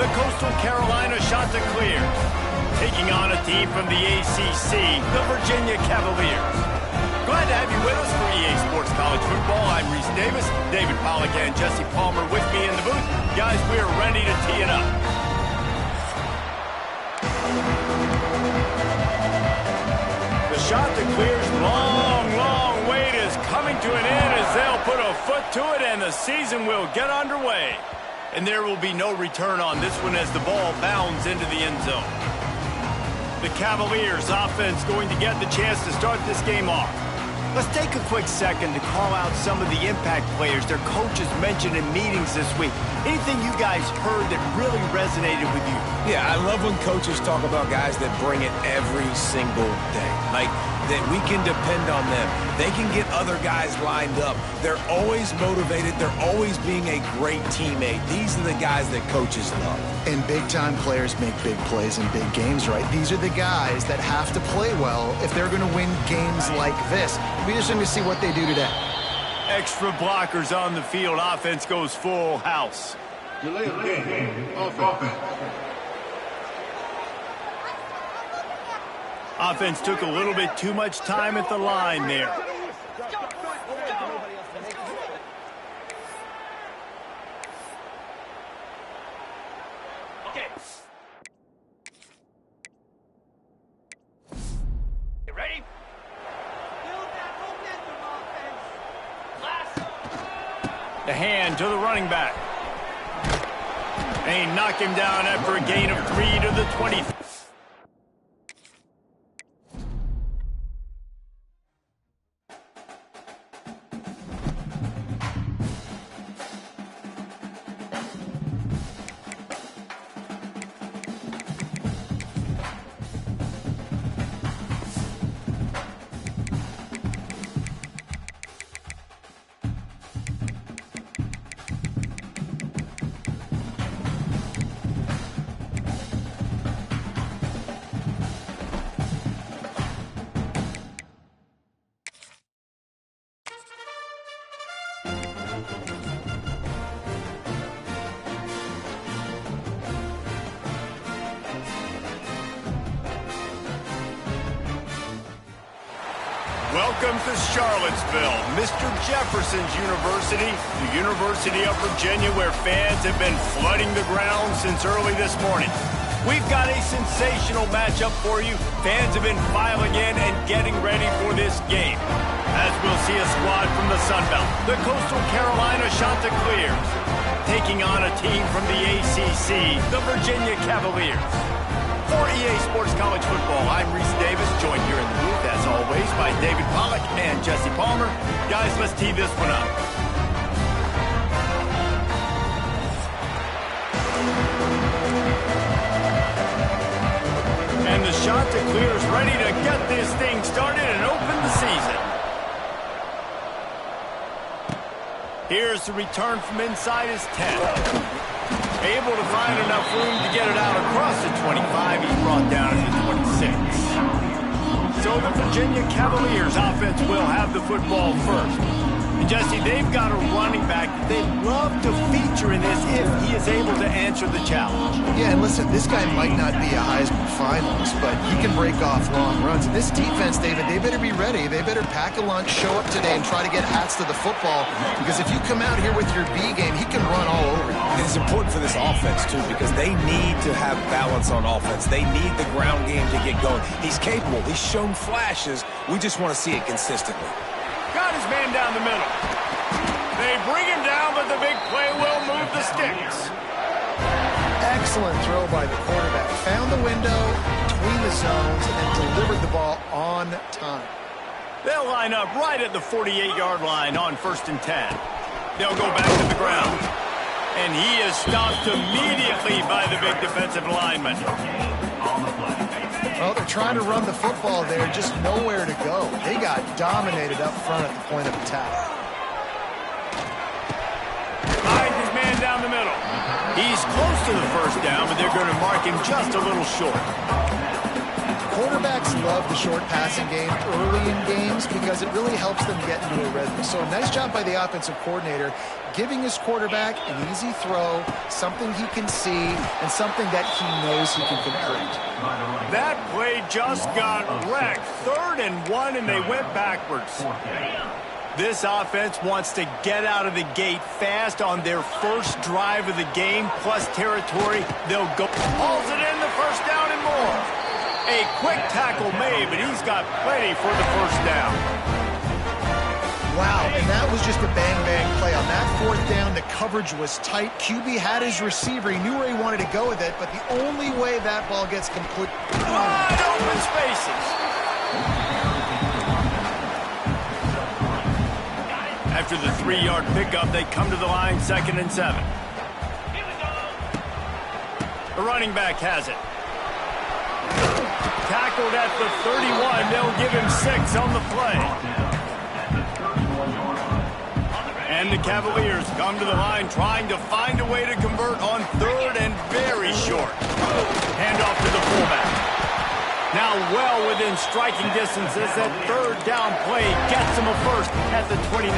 the Coastal Carolina Chanticleers. Taking on a team from the ACC, the Virginia Cavaliers. Glad to have you with us for EA Sports College Football. I'm Reese Davis, David Pollack and Jesse Palmer with me in the booth. Guys, we are ready to tee it up. The Chanticleers' long wait is coming to an end as they'll put a foot to it and the season will get underway. And there will be no return on this one as the ball bounds into the end zone. The Cavaliers offense going to get the chance to start this game off. Let's take a quick second to call out some of the impact players their coaches mentioned in meetings this week. Anything you guys heard that really resonated with you? Yeah, I love when coaches talk about guys that bring it every single day. Like, that we can depend on them. They can get other guys lined up. They're always motivated. They're always being a great teammate. These are the guys that coaches love. And big-time players make big plays in big games, right? These are the guys that have to play well if they're going to win games like this. We just need to see what they do today. Extra blockers on the field. Offense goes full house. Delay of game. Offense. Offense took a little bit too much time at the line there. Okay. You ready? Build that momentum, offense. The hand to the running back. And he knocked him down after a gain of 3 to the 20. Welcome to Charlottesville, Mr. Jefferson's University, the University of Virginia, where fans have been flooding the ground since early this morning. We've got a sensational matchup for you. Fans have been filing in and getting ready for this game. As we'll see a squad from the Sun Belt, the Coastal Carolina Chanticleers, taking on a team from the ACC, the Virginia Cavaliers. For EA Sports College Football, I'm Reese Davis, joined here in the booth, as always, by David Pollack and Jesse Palmer. Guys, let's tee this one up. And the Chanticleers ready to get this thing started and open the season. Here's the return from inside his 10. Able to find enough room to get it out across the 25. He's brought down to the 26. So the Virginia Cavaliers offense will have the football first. And Jesse, they've got a running back that they'd love to feature in this if he is able to answer the challenge. Yeah, and listen, this guy might not be a Heisman finalist, but he can break off long runs. And this defense, David, they better be ready. They better pack a lunch, show up today, and try to get hats to the football. Because if you come out here with your B game, he can run all over you. It's important for this offense, too, because they need to have balance on offense. They need the ground game to get going. He's capable. He's shown flashes. We just want to see it consistently. Got his man down the middle. They bring him down, but the big play will move the sticks. Excellent throw by the quarterback. Found the window between the zones and then delivered the ball on time. They'll line up right at the 48-yard line on 1st and 10. They'll go back to the ground. And he is stopped immediately by the big defensive lineman. Well, they're trying to run the football there, just nowhere to go. They got dominated up front at the point of attack. Finds his man down the middle. He's close to the first down, but they're going to mark him just a little short. Quarterbacks love the short passing game early in games because it really helps them get into a rhythm. So a nice job by the offensive coordinator giving his quarterback an easy throw, something he can see, and something that he knows he can complete. That play just got wrecked. 3rd and 1, and they went backwards. This offense wants to get out of the gate fast on their first drive of the game, plus territory. They'll go. Hauls it in, the first down and more. A quick tackle made, but he's got plenty for the first down. Wow, and that was just a bang-bang play. On that 4th down, the coverage was tight. QB had his receiver. He knew where he wanted to go with it, but the only way that ball gets complete... Wide open spaces. After the 3-yard pickup, they come to the line, 2nd and 7. The running back has it. Tackled at the 31. They'll give him 6 on the play. And the Cavaliers come to the line trying to find a way to convert on 3rd and very short. Handoff to the fullback. Now well within striking distance as that 3rd down play gets him a first at the 29.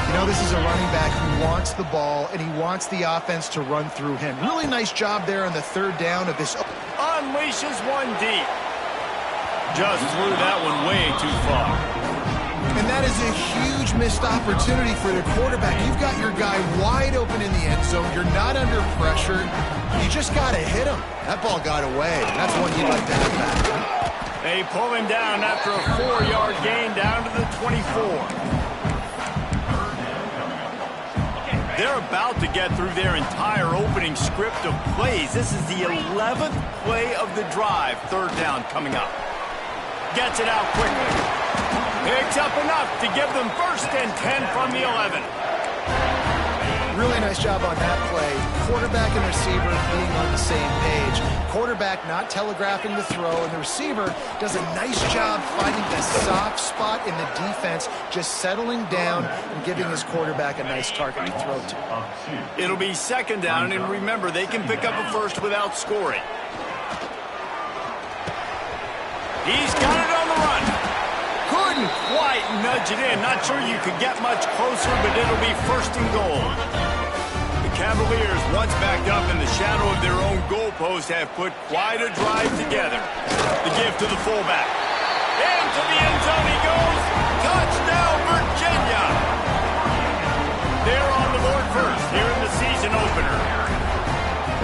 You know, this is a running back who wants the ball, and he wants the offense to run through him. Really nice job there on the 3rd down of this. Unleashes one deep. Just threw that one way too far. And that is a huge missed opportunity for the quarterback. You've got your guy wide open in the end zone. You're not under pressure. You just got to hit him. That ball got away. That's one you'd like to have back. They pull him down after a 4-yard gain down to the 24. They're about to get through their entire opening script of plays. This is the 11th play of the drive. 3rd down coming up. Gets it out quickly. Picks up enough to give them 1st and 10 from the 11. Really nice job on that play. Quarterback and receiver being on the same page. Quarterback not telegraphing the throw, and the receiver does a nice job finding the soft spot in the defense, just settling down and giving his quarterback a nice target to throw to. It'll be 2nd down, and remember, they can pick up a first without scoring. He's got it on the run. Couldn't quite nudge it in. Not sure you could get much closer, but it'll be 1st and goal. The Cavaliers, once backed up in the shadow of their own goalpost, have put quite a drive together. The give to the fullback. Into the end zone he goes. Touchdown, Virginia. They're on the board first here in the season opener.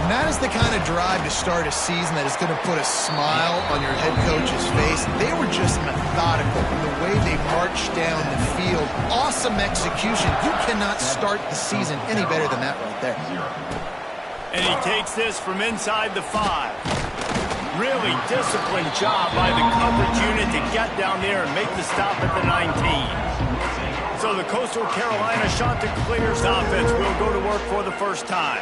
And that is the kind of drive to start a season that is going to put a smile on your head coach's face. They were just methodical in the way they marched down the field. Awesome execution. You cannot start the season any better than that right there. And he takes this from inside the 5. Really disciplined job by the coverage unit to get down there and make the stop at the 19. So the Coastal Carolina Chanticleers offense will go to work for the first time.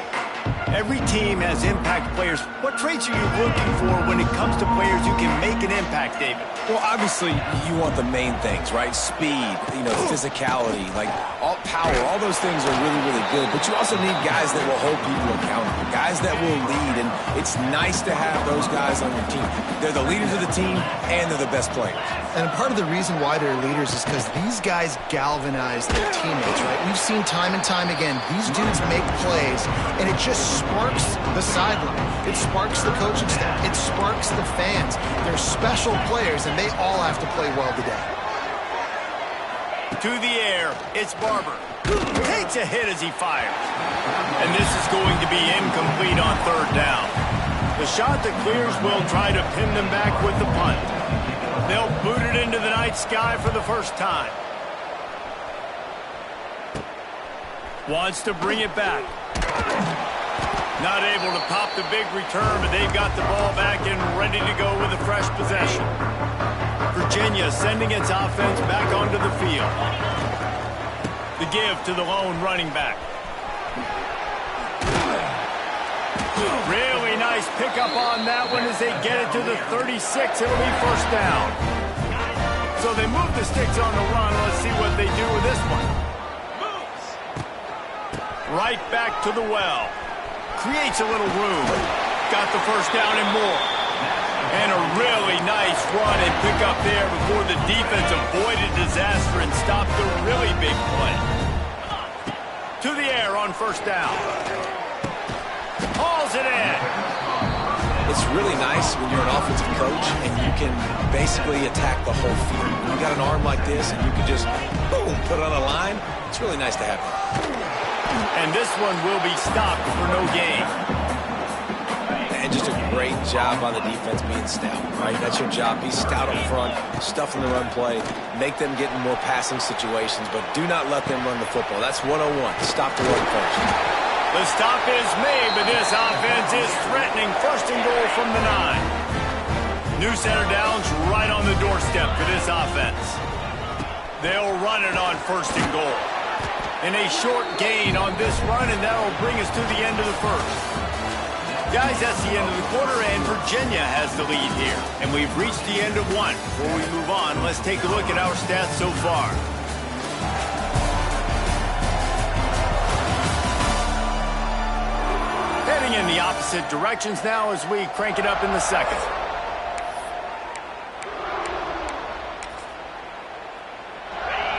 Every team has impact players. What traits are you looking for when it comes to players who can make an impact, David? Well, obviously, you want the main things, right? Speed, physicality, like all power. All those things are really, really good. But you also need guys that will hold people accountable, guys that will lead. And it's nice to have those guys on your team. They're the leaders of the team, and they're the best players. And part of the reason why they're leaders is because these guys galvanize their teammates, right? We've seen time and time again, these dudes make plays, and it just sparks the sideline. It sparks the coaching staff. It sparks the fans. They're special players, and they all have to play well today. To the air, it's Barber. Takes a hit as he fires. And this is going to be incomplete on 3rd down. The Chanticleers will try to pin them back with the punt. They'll boot it into the night sky for the first time. Wants to bring it back. Not able to pop the big return, but they've got the ball back and ready to go with a fresh possession. Virginia sending its offense back onto the field. The give to the lone running back. Really nice pickup on that one as they get it to the 36. It'll be 1st down. So they move the sticks on the run. Let's see what they do with this one. Right back to the well. Creates a little room. Got the 1st down and more. And a really nice run and pick up there before the defense avoided disaster and stopped a really big play. To the air on first down. Hauls it in. It's really nice when you're an offensive coach and you can basically attack the whole field. You got an arm like this and you can just, boom, put it on a line. It's really nice to have that. And this one will be stopped for no gain. And just a great job on the defense being stout, right? That's your job. Be stout up front, stuff in the run play, make them get in more passing situations, but do not let them run the football. That's 101. Stop the run first. The stop is made, but this offense is threatening. First and goal from the 9. New center downs right on the doorstep for this offense. They'll run it on first and goal. And a short gain on this run, and that'll bring us to the end of the first. Guys, that's the end of the quarter, and Virginia has the lead here. And we've reached the end of one. Before we move on, let's take a look at our stats so far. Heading in the opposite directions now as we crank it up in the second.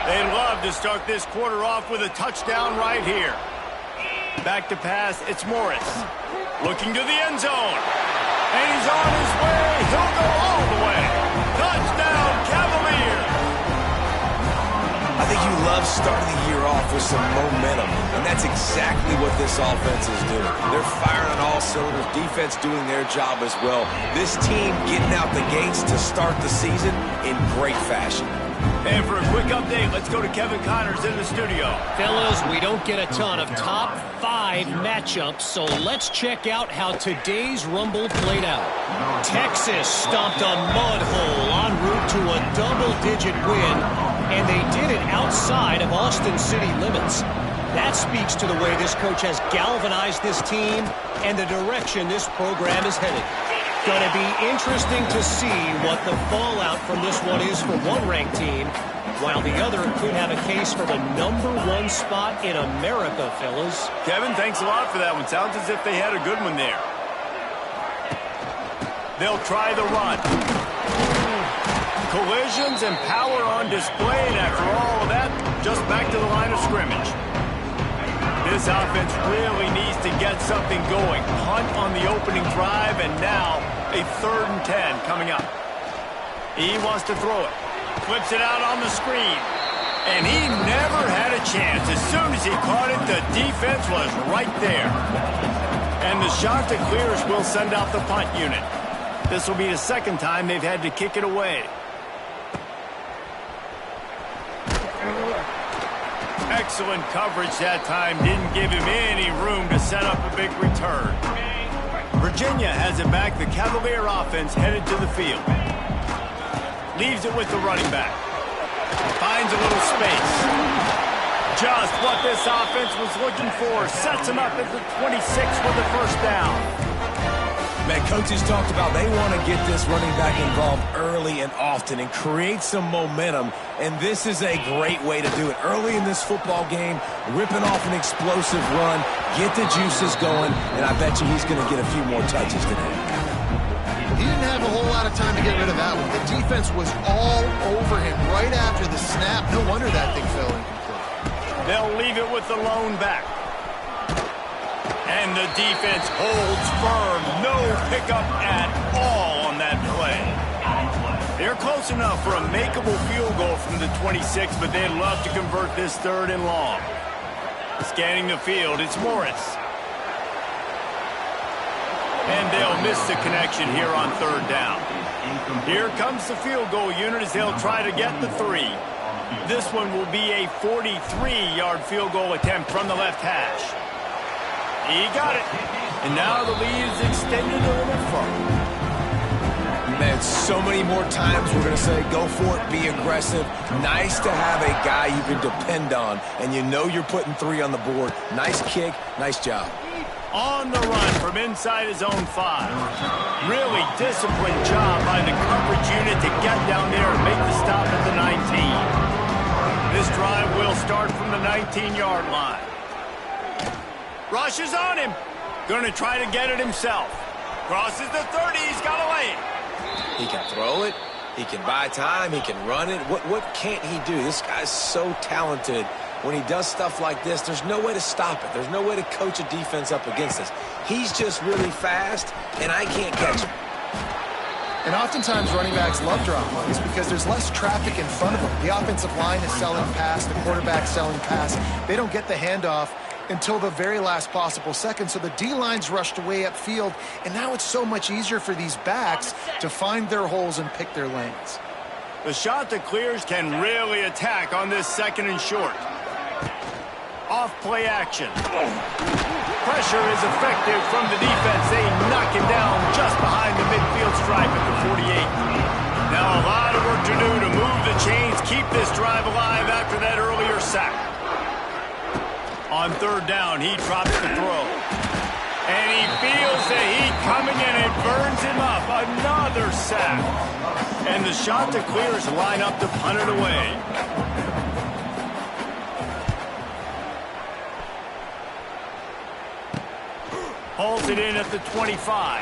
They'd love to start this quarter off with a touchdown right here. Back to pass, it's Morris. Looking to the end zone. And he's on his way. He'll go all the way. Touchdown, Cavaliers. I think you love starting the year off with some momentum, and that's exactly what this offense is doing. They're firing on all cylinders, defense doing their job as well. This team getting out the gates to start the season in great fashion. And for a quick update, let's go to Kevin Connors in the studio. Fellas, we don't get a ton of top 5 matchups, so let's check out how today's Rumble played out. Texas stomped a mud hole en route to a double-digit win, and they did it outside of Austin city limits. That speaks to the way this coach has galvanized this team and the direction this program is headed. Going to be interesting to see what the fallout from this one is for one ranked team, while the other could have a case for the #1 spot in America, fellas. Kevin, thanks a lot for that one. Sounds as if they had a good one there. They'll try the run. Collisions and power on display, and after all of that, just back to the line of scrimmage. This offense really needs to get something going. Punt on the opening drive, and now a 3rd and 10 coming up. He wants to throw it. Flips it out on the screen. And he never had a chance. As soon as he caught it, the defense was right there. And the shot to clears will send out the punt unit. This will be the 2nd time they've had to kick it away. Excellent coverage that time. Didn't give him any room to set up a big return. Virginia has it back. The Cavalier offense headed to the field. Leaves it with the running back. Finds a little space. Just what this offense was looking for. Sets him up at the 26 with the first down. Man, coaches talked about they want to get this running back involved early and often and create some momentum, and this is a great way to do it. Early in this football game, ripping off an explosive run, get the juices going, and I bet you he's going to get a few more touches today. He didn't have a whole lot of time to get rid of that one. The defense was all over him right after the snap. No wonder that thing fell incomplete. They'll leave it with the lone back. And the defense holds firm. No pickup at all on that play. They're close enough for a makeable field goal from the 26, but they'd love to convert this 3rd and long. Scanning the field, it's Morris. And they'll miss the connection here on 3rd down. Here comes the field goal unit as they'll try to get the 3. This one will be a 43-yard field goal attempt from the left hash. He got it. And now the lead is extended a little further. Man, so many more times we're going to say, go for it, be aggressive. Nice to have a guy you can depend on, and you know you're putting 3 on the board. Nice kick, nice job. On the run from inside his own 5. Really disciplined job by the coverage unit to get down there and make the stop at the 19. This drive will start from the 19-yard line. Rushes on him. Going to try to get it himself. Crosses the 30. He's got to lay it. He can throw it. He can buy time. He can run it. What can't he do? This guy's so talented. When he does stuff like this, there's no way to stop it. There's no way to coach a defense up against this. He's just really fast, and I can't catch him. And oftentimes running backs love drop plays because there's less traffic in front of them. The offensive line is selling pass, the quarterback's selling pass. They don't get the handoff until the very last possible second, so the D-line's rushed away upfield, and now it's so much easier for these backs to find their holes and pick their lanes. The shot that clears can really attack on this 2nd and short. Off play action. Pressure is effective from the defense. They knock him down just behind the midfield stripe at the 48. Now a lot of work to do to move the chains, keep this drive alive after that earlier sack. On 3rd down, he drops the throw. And he feels the heat coming in. It burns him up. Another sack. And the shot that clears line up to punt it away. Hauls it in at the 25.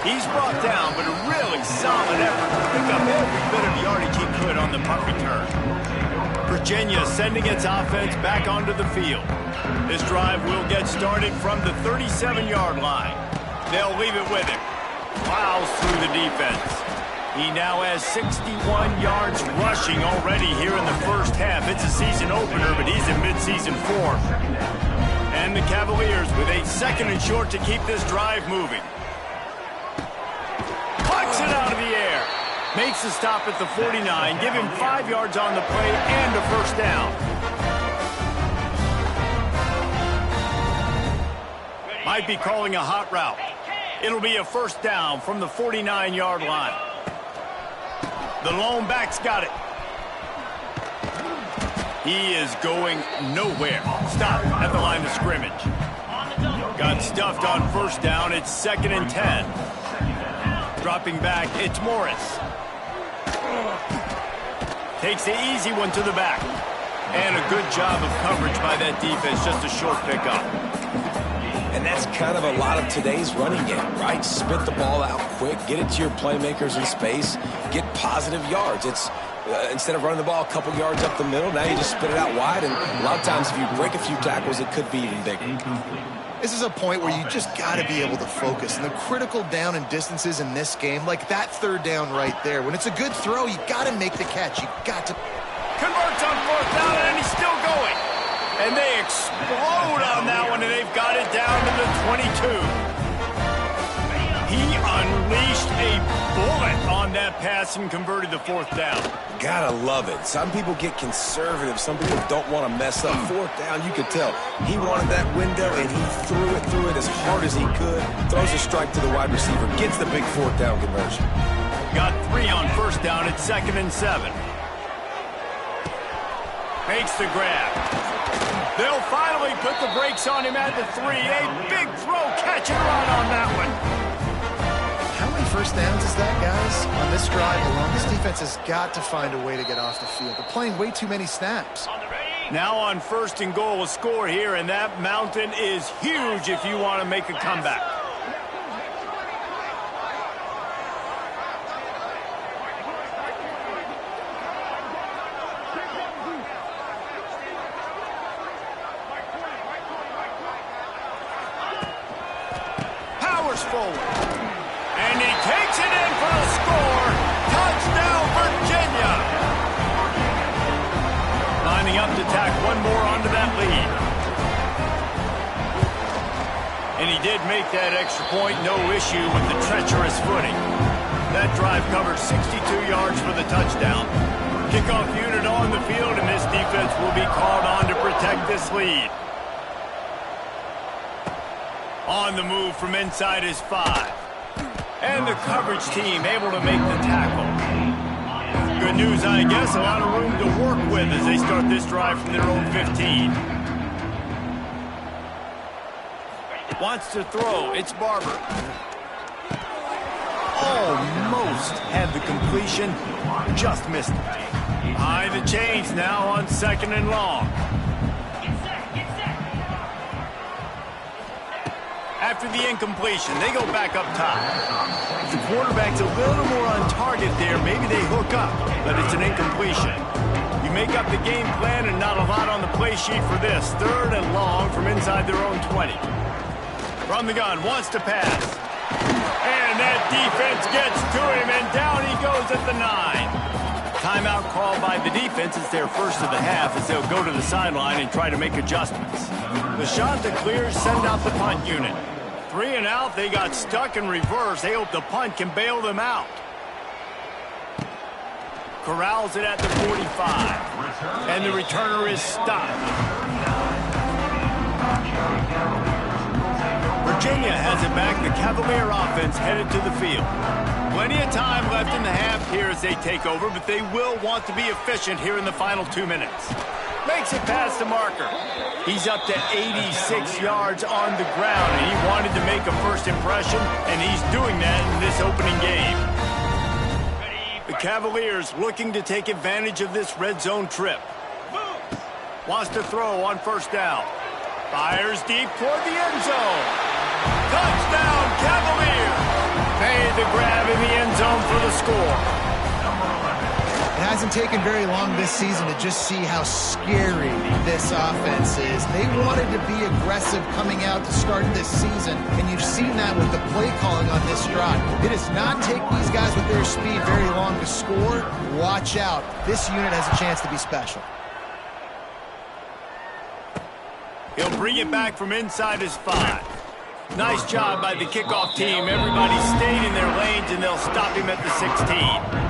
He's brought down, but a really solid effort to pick up every bit of yardage he could on the punt return. Virginia sending its offense back onto the field. This drive will get started from the 37-yard line. They'll leave it with him. Plows through the defense. He now has 61 yards rushing already here in the first half. It's a season opener, but he's in midseason form. And the Cavaliers with a 2nd and short to keep this drive moving. Pucks it out of the air. Makes a stop at the 49. Give him 5 yards on the play and a first down. Might be calling a hot route. It'll be a first down from the 49-yard line. The lone back's got it. He is going nowhere. Stop at the line of scrimmage. Got stuffed on first down. It's 2nd and 10. Dropping back, it's Morris. Takes the easy one to the back. And a good job of coverage by that defense. Just a short pickup. And that's kind of a lot of today's running game, right? Spit the ball out quick, get it to your playmakers in space, get positive yards. It's instead of running the ball a couple yards up the middle, now you just spit it out wide, and a lot of times if you break a few tackles, it could be even bigger. This is a point where you just got to be able to focus. And the critical down and distances in this game, like that 3rd down right there, when it's a good throw, you got to make the catch. You got to. Converts on 4th down, and he's still going. And they explode on that one, and they've got it down to the 22. He unleashed a bullet on that pass and converted the 4th down. Gotta love it. Some people get conservative. Some people don't want to mess up. 4th down, you could tell. He wanted that window, and he threw it as hard as he could. Throws a strike to the wide receiver. Gets the big 4th down conversion. Got 3 on first down at 2nd and 7. Makes the grab. They'll finally put the brakes on him at the 3. A big throw, catch and run on that one. How many first downs is that, guys? On this drive alone, this defense has got to find a way to get off the field. They're playing way too many snaps. Now on 1st and goal, a score here, and that mountain is huge if you want to make a comeback. Forward. And he takes it in for a score. Touchdown, Virginia. Lining up to tack one more onto that lead. And he did make that extra point. No issue with the treacherous footing. That drive covered 62 yards for the touchdown. Kickoff unit on the field, and this defense will be called on to protect this lead. On the move from inside his 5. And the coverage team able to make the tackle. Good news, I guess. A lot of room to work with as they start this drive from their own 15. Wants to throw. It's Barber. Almost had the completion. Just missed it. High the chains now on 2nd and long. After after the incompletion. They go back up top. The quarterback's a little more on target there. Maybe they hook up, but it's an incompletion. You make up the game plan and not a lot on the play sheet for this. 3rd and long from inside their own 20. From the gun, wants to pass. And that defense gets to him, and down he goes at the 9. Timeout called by the defense. It's their first of the half as they'll go to the sideline and try to make adjustments. The shot that clears send out the punt unit. 3 and out, they got stuck in reverse. They hope the punt can bail them out. Corrals it at the 45. And the returner is stopped. Virginia has it back. The Cavalier offense headed to the field. Plenty of time left in the half here as they take over, but they will want to be efficient here in the final 2 minutes. Makes it past the marker. He's up to 86 yards on the ground, and he wanted to make a first impression, and he's doing that in this opening game. The Cavaliers looking to take advantage of this red zone trip. Wants to throw on 1st down. Fires deep toward the end zone. Touchdown, Cavaliers! Made the grab in the end zone for the score. It hasn't taken very long this season to just see how scary this offense is. They wanted to be aggressive coming out to start this season, and you've seen that with the play calling on this drive. It does not take these guys with their speed very long to score. Watch out. This unit has a chance to be special. He'll bring it back from inside his 5. Nice job by the kickoff team. Everybody stayed in their lanes, and they'll stop him at the 16.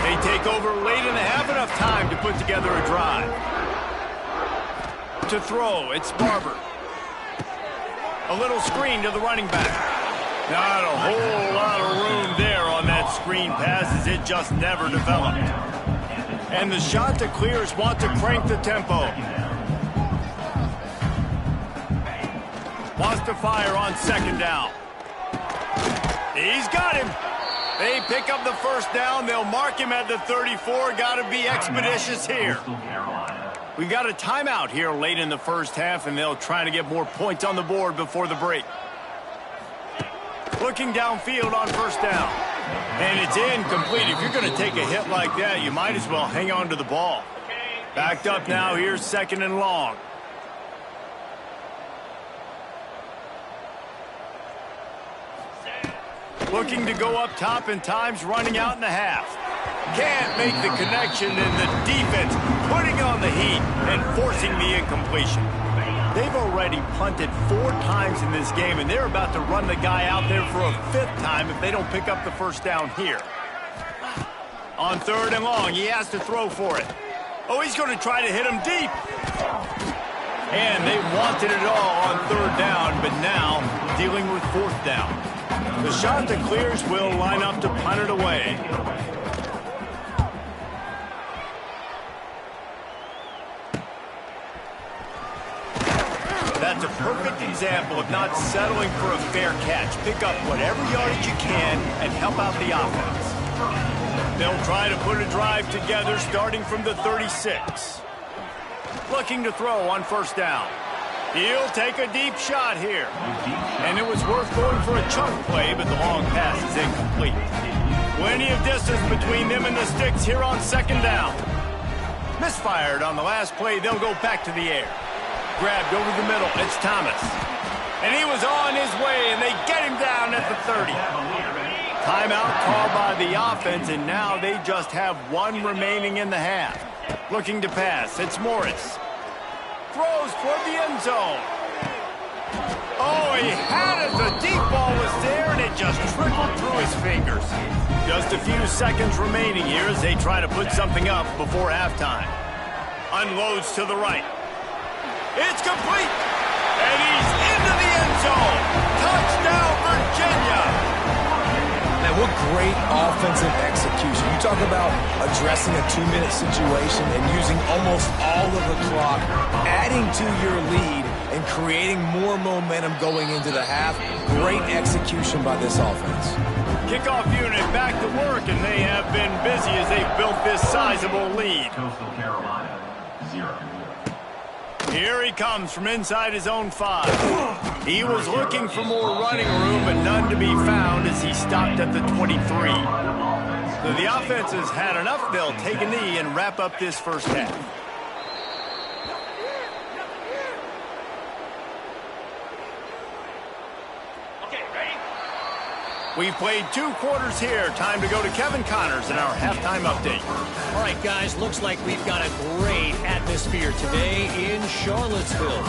They take over late in the half, enough time to put together a drive. To throw, it's Barber. A little screen to the running back. Not a whole lot of room there on that screen pass as it just never developed. And the shot to clears want to crank the tempo. Wants to fire on 2nd down. He's got him. They pick up the 1st down. They'll mark him at the 34. Got to be expeditious here. We got a timeout here late in the first half, and they'll try to get more points on the board before the break. Looking downfield on 1st down. And it's incomplete. If you're going to take a hit like that, you might as well hang on to the ball. Backed up now. Here's 2nd and long. Looking to go up top, and time's running out in the half. Can't make the connection, and the defense putting on the heat and forcing the incompletion. They've already punted 4 times in this game, and they're about to run the guy out there for a 5th time if they don't pick up the 1st down here. On 3rd and long, he has to throw for it. Oh, he's going to try to hit him deep. And they wanted it all on 3rd down, but now dealing with 4th down. The shot that clears will line up to punt it away. That's a perfect example of not settling for a fair catch. Pick up whatever yardage you can and help out the offense. They'll try to put a drive together starting from the 36. Looking to throw on 1st down. He'll take a deep shot here. And it was worth going for a chunk play, but the long pass is incomplete. Plenty of distance between them and the sticks here on 2nd down. Misfired on the last play. They'll go back to the air. Grabbed over the middle. It's Thomas. And he was on his way, and they get him down at the 30. Timeout called by the offense, and now they just have 1 remaining in the half. Looking to pass. It's Morris. Throws toward the end zone. Oh, he had it. The deep ball was there, and it just trickled through his fingers. Just a few seconds remaining here as they try to put something up before halftime. Unloads to the right. It's complete. And he's into the end zone. Touchdown, Virginia. Man, what great offensive execution. You talk about addressing a 2-minute situation and using almost all of the clock, adding to your lead and creating more momentum going into the half. Great execution by this offense. Kickoff unit back to work, and they have been busy as they've built this sizable lead. Coastal Carolina, 0. Here he comes from inside his own 5. He was looking for more running room, but none to be found as he stopped at the 23. So the offense has had enough. They'll take a knee and wrap up this first half. We've played 2 quarters here. Time to go to Kevin Connors in our halftime update. All right, guys, looks like we've got a great atmosphere today in Charlottesville.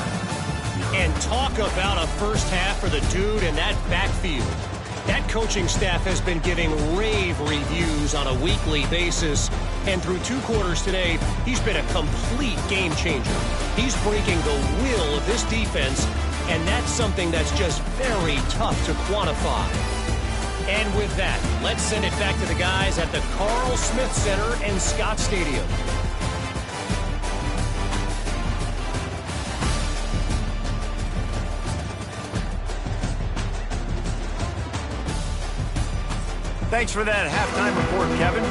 And talk about a first half for the dude in that backfield. That coaching staff has been giving rave reviews on a weekly basis. And through 2 quarters today, he's been a complete game changer. He's breaking the will of this defense, and that's something that's just very tough to quantify. And with that, let's send it back to the guys at the Carl Smith Center in Scott Stadium. Thanks for that halftime report, Kevin.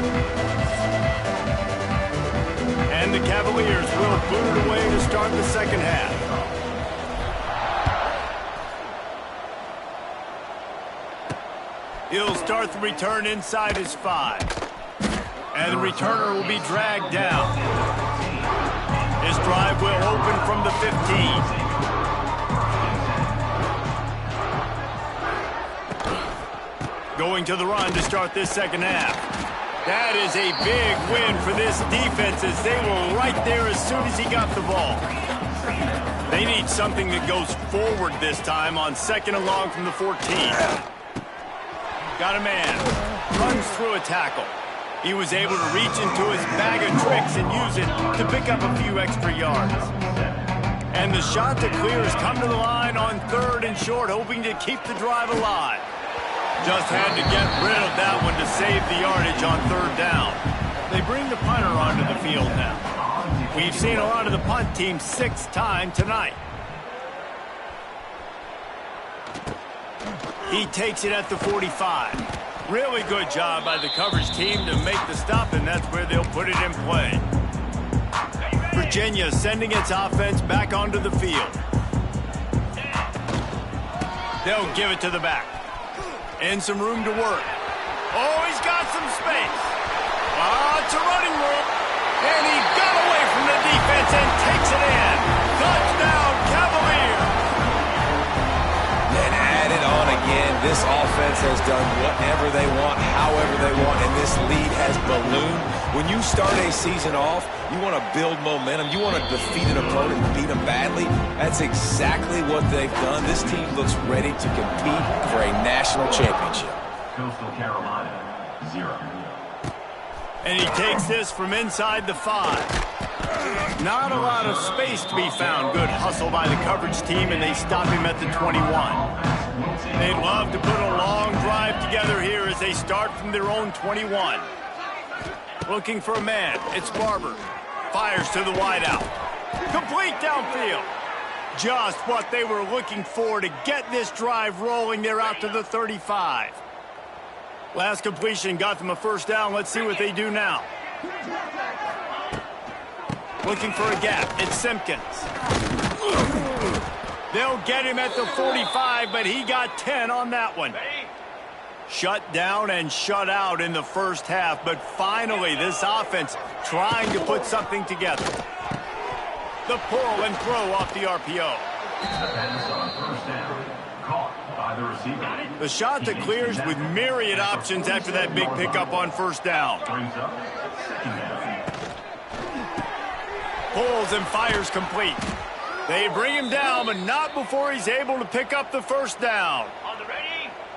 And the Cavaliers will boot it away to start the second half. He'll start the return inside his 5. And the returner will be dragged down. His drive will open from the 15. Going to the run to start this second half. That is a big win for this defense as they were right there as soon as he got the ball. They need something that goes forward this time on second and long from the 14. Got a man. Runs through a tackle. He was able to reach into his bag of tricks and use it to pick up a few extra yards. And the shot to clear has come to the line on 3rd and short, hoping to keep the drive alive. Just had to get rid of that one to save the yardage on 3rd down. They bring the punter onto the field now. We've seen a lot of the punt team 6 times tonight. He takes it at the 45. Really good job by the coverage team to make the stop, and that's where they'll put it in play. Virginia sending its offense back onto the field. They'll give it to the back. And some room to work. Oh, he's got some space. It's a running room. And he got away from the defense and takes it in. Touchdown, Cavaliers. And add it on again. This offense has done whatever they want, however they want, and this lead has ballooned. When you start a season off, you want to build momentum. You want to defeat an opponent and beat them badly. That's exactly what they've done. This team looks ready to compete for a national championship. Coastal Carolina, 0. And he takes this from inside the 5. Not a lot of space to be found. Good hustle by the coverage team, and they stop him at the 21. They'd love to put a long drive together here as they start from their own 21. Looking for a man. It's Barber. Fires to the wideout. Complete downfield. Just what they were looking for to get this drive rolling. They're out to the 35. Last completion got them a first down. Let's see what they do now. Looking for a gap. It's Simpkins. They'll get him at the 45, but he got 10 on that one. Shut down and shut out in the first half, but finally this offense trying to put something together. The pull and throw off the RPO. The shot that clears with myriad options after that big pickup on first down. Pulls and fires complete. They bring him down, but not before he's able to pick up the first down.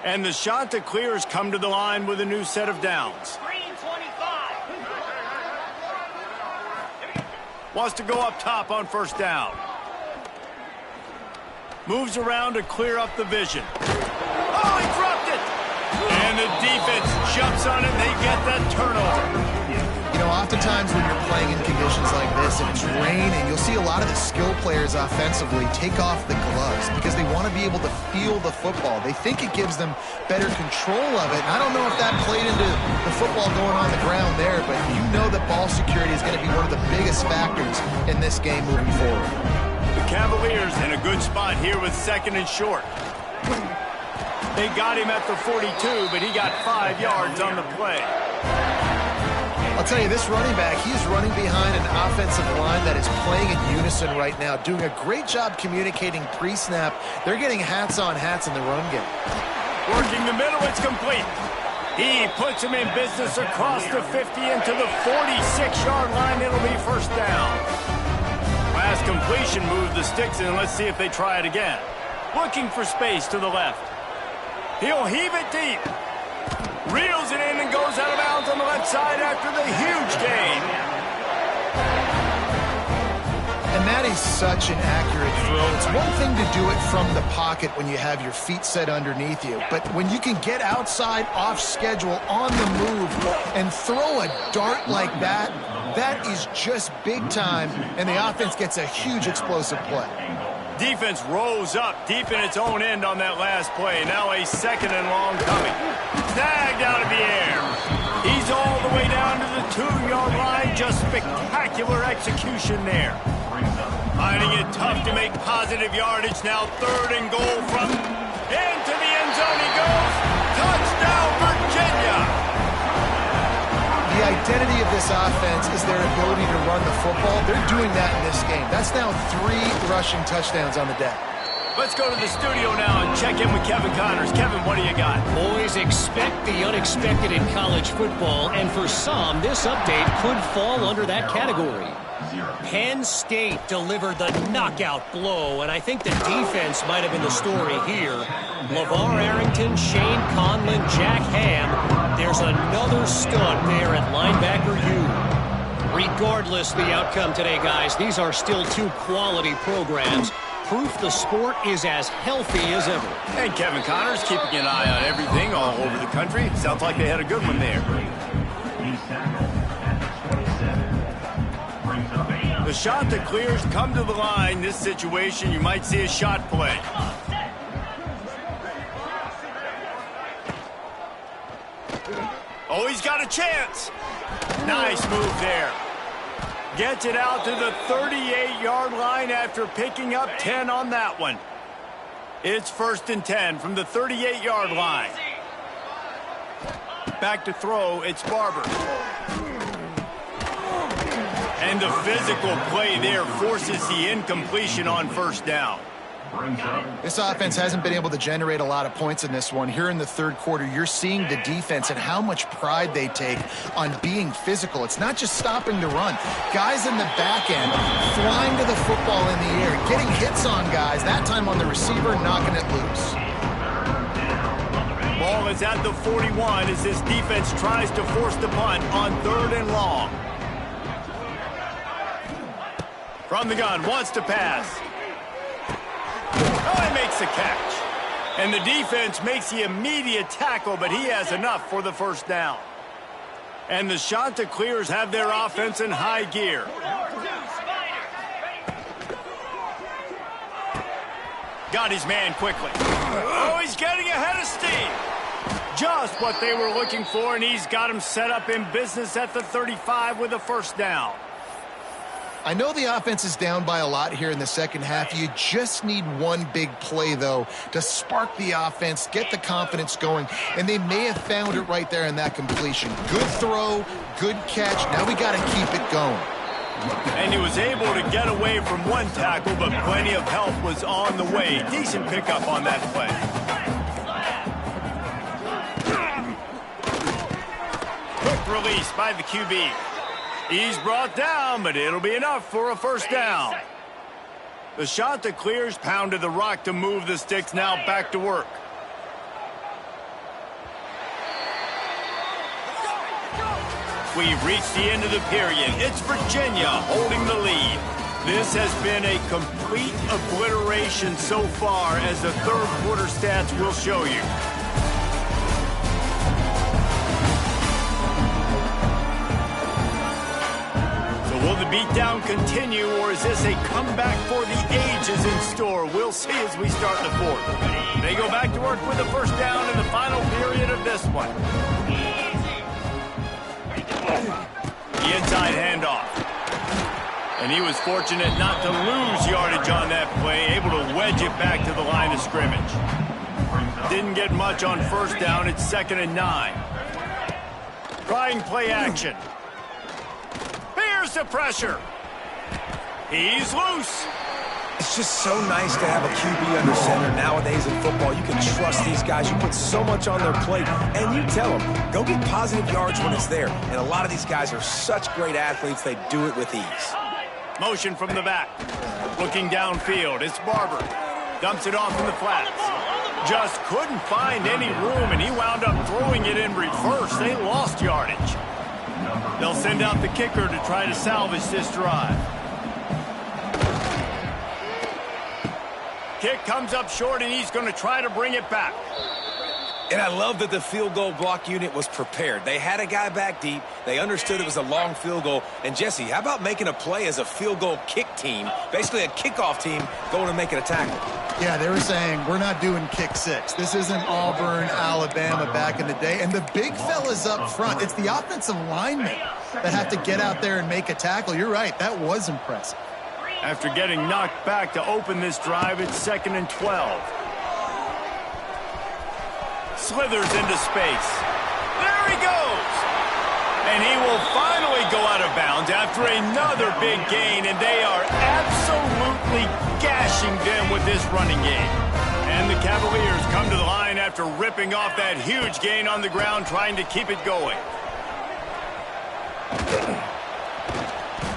And the shot that clears come to the line with a new set of downs. Wants to go up top on first down. Moves around to clear up the vision. Oh, he dropped it! And the defense jumps on it, and they get that turnover. You know, oftentimes when you're playing in conditions like this and it's raining, you'll see a lot of the skill players offensively take off the gloves because they want to be able to feel the football. They think it gives them better control of it. And I don't know if that played into the football going on the ground there, but you know that ball security is going to be one of the biggest factors in this game moving forward. The Cavaliers in a good spot here with 2nd and short. They got him at the 42, but he got 5 yards on the play. I'll tell you, this running back, he's running behind an offensive line that is playing in unison right now, doing a great job communicating pre-snap. They're getting hats on hats in the run game. Working the middle, it's complete. He puts him in business across the 50 into the 46-yard line. It'll be first down. Last completion moved the sticks in. Let's see if they try it again. Looking for space to the left. He'll heave it deep. Reels it in and goes out of bounds on the left side after the huge gain. And that is such an accurate throw. It's one thing to do it from the pocket when you have your feet set underneath you, but when you can get outside, off schedule, on the move, and throw a dart like that, that is just big time, and the offense gets a huge explosive play. Defense rose up deep in its own end on that last play. Now a 2nd and long coming. Snagged out of the air. He's all the way down to the 2-yard line. Just spectacular execution there. Finding it tough to make positive yardage. Now 3rd and goal from into the end zone he goes. Touchdown, Virginia! The identity of this offense is their ability to run the football. They're doing that in this game. That's now 3 rushing touchdowns on the day. Let's go to the studio now and check in with Kevin Connors. Kevin, what do you got? Boys, expect the unexpected in college football, and for some, this update could fall under that category. Penn State delivered the knockout blow, and I think the defense might have been the story here. LeVar Arrington, Shane Conlon, Jack Ham. There's another stud there at linebacker U. Regardless the outcome today, guys, these are still 2 quality programs. Proof the sport is as healthy as ever. And Kevin Connors keeping an eye on everything all over the country. Sounds like they had a good one there. The shot that clears come to the line. This situation, you might see a shot play. Oh, he's got a chance. Nice move there. Gets it out to the 38-yard line after picking up 10 on that one. It's 1st and 10 from the 38-yard line. Back to throw, it's Barber. And the physical play there forces the incompletion on 1st down. This offense hasn't been able to generate a lot of points in this one. Here in the 3rd quarter, you're seeing the defense and how much pride they take on being physical. It's not just stopping the run. Guys in the back end flying to the football in the air, getting hits on guys, that time on the receiver, knocking it loose. Ball is at the 41 as this defense tries to force the punt on 3rd and long. From the gun, wants to pass. Oh, he makes the catch. And the defense makes the immediate tackle, but he has enough for the 1st down. And the Chanticleers have their offense in high gear. Got his man quickly. Oh, he's getting ahead of steam. Just what they were looking for, and he's got him set up in business at the 35 with a 1st down. I know the offense is down by a lot here in the 2nd half. You just need one big play, though, to spark the offense, get the confidence going, and they may have found it right there in that completion. Good throw, good catch. Now we got to keep it going. And he was able to get away from one tackle, but plenty of help was on the way. Decent pickup on that play. Quick release by the QB. He's brought down, but it'll be enough for a 1st down. The Chanticleers pounded the rock to move the sticks, now back to work. We've reached the end of the period. It's Virginia holding the lead. This has been a complete obliteration so far, as the 3rd quarter stats will show you. Will the beatdown continue, or is this a comeback for the ages in store? We'll see as we start the 4th. They go back to work with the 1st down in the final period of this one. The inside handoff. And he was fortunate not to lose yardage on that play, able to wedge it back to the line of scrimmage. Didn't get much on first down. It's 2nd and 9. Trying play action. Here's the pressure. He's loose. It's just so nice to have a QB under center nowadays in football. You can trust these guys. You put so much on their plate, and you tell them, go get positive yards when it's there. And a lot of these guys are such great athletes, they do it with ease. Motion from the back. Looking downfield, it's Barber. Dumps it off in the flats. Just couldn't find any room, and he wound up throwing it in reverse. They lost yardage. They'll send out the kicker to try to salvage this drive. Kick comes up short, and he's going to try to bring it back. And I love that the field goal block unit was prepared. They had a guy back deep. They understood it was a long field goal. And, Jesse, how about making a play as a field goal kick team, basically a kickoff team, going and making a tackle? Yeah, they were saying, we're not doing kick six. This isn't Auburn, Alabama back in the day. And the big fellas up front, it's the offensive linemen that have to get out there and make a tackle. You're right, that was impressive. After getting knocked back to open this drive, it's 2nd and 12. Slithers into space. There he goes! And he will finally go out of bounds after another big gain, and they are absolutely gashing them with this running game. And the Cavaliers come to the line after ripping off that huge gain on the ground, trying to keep it going.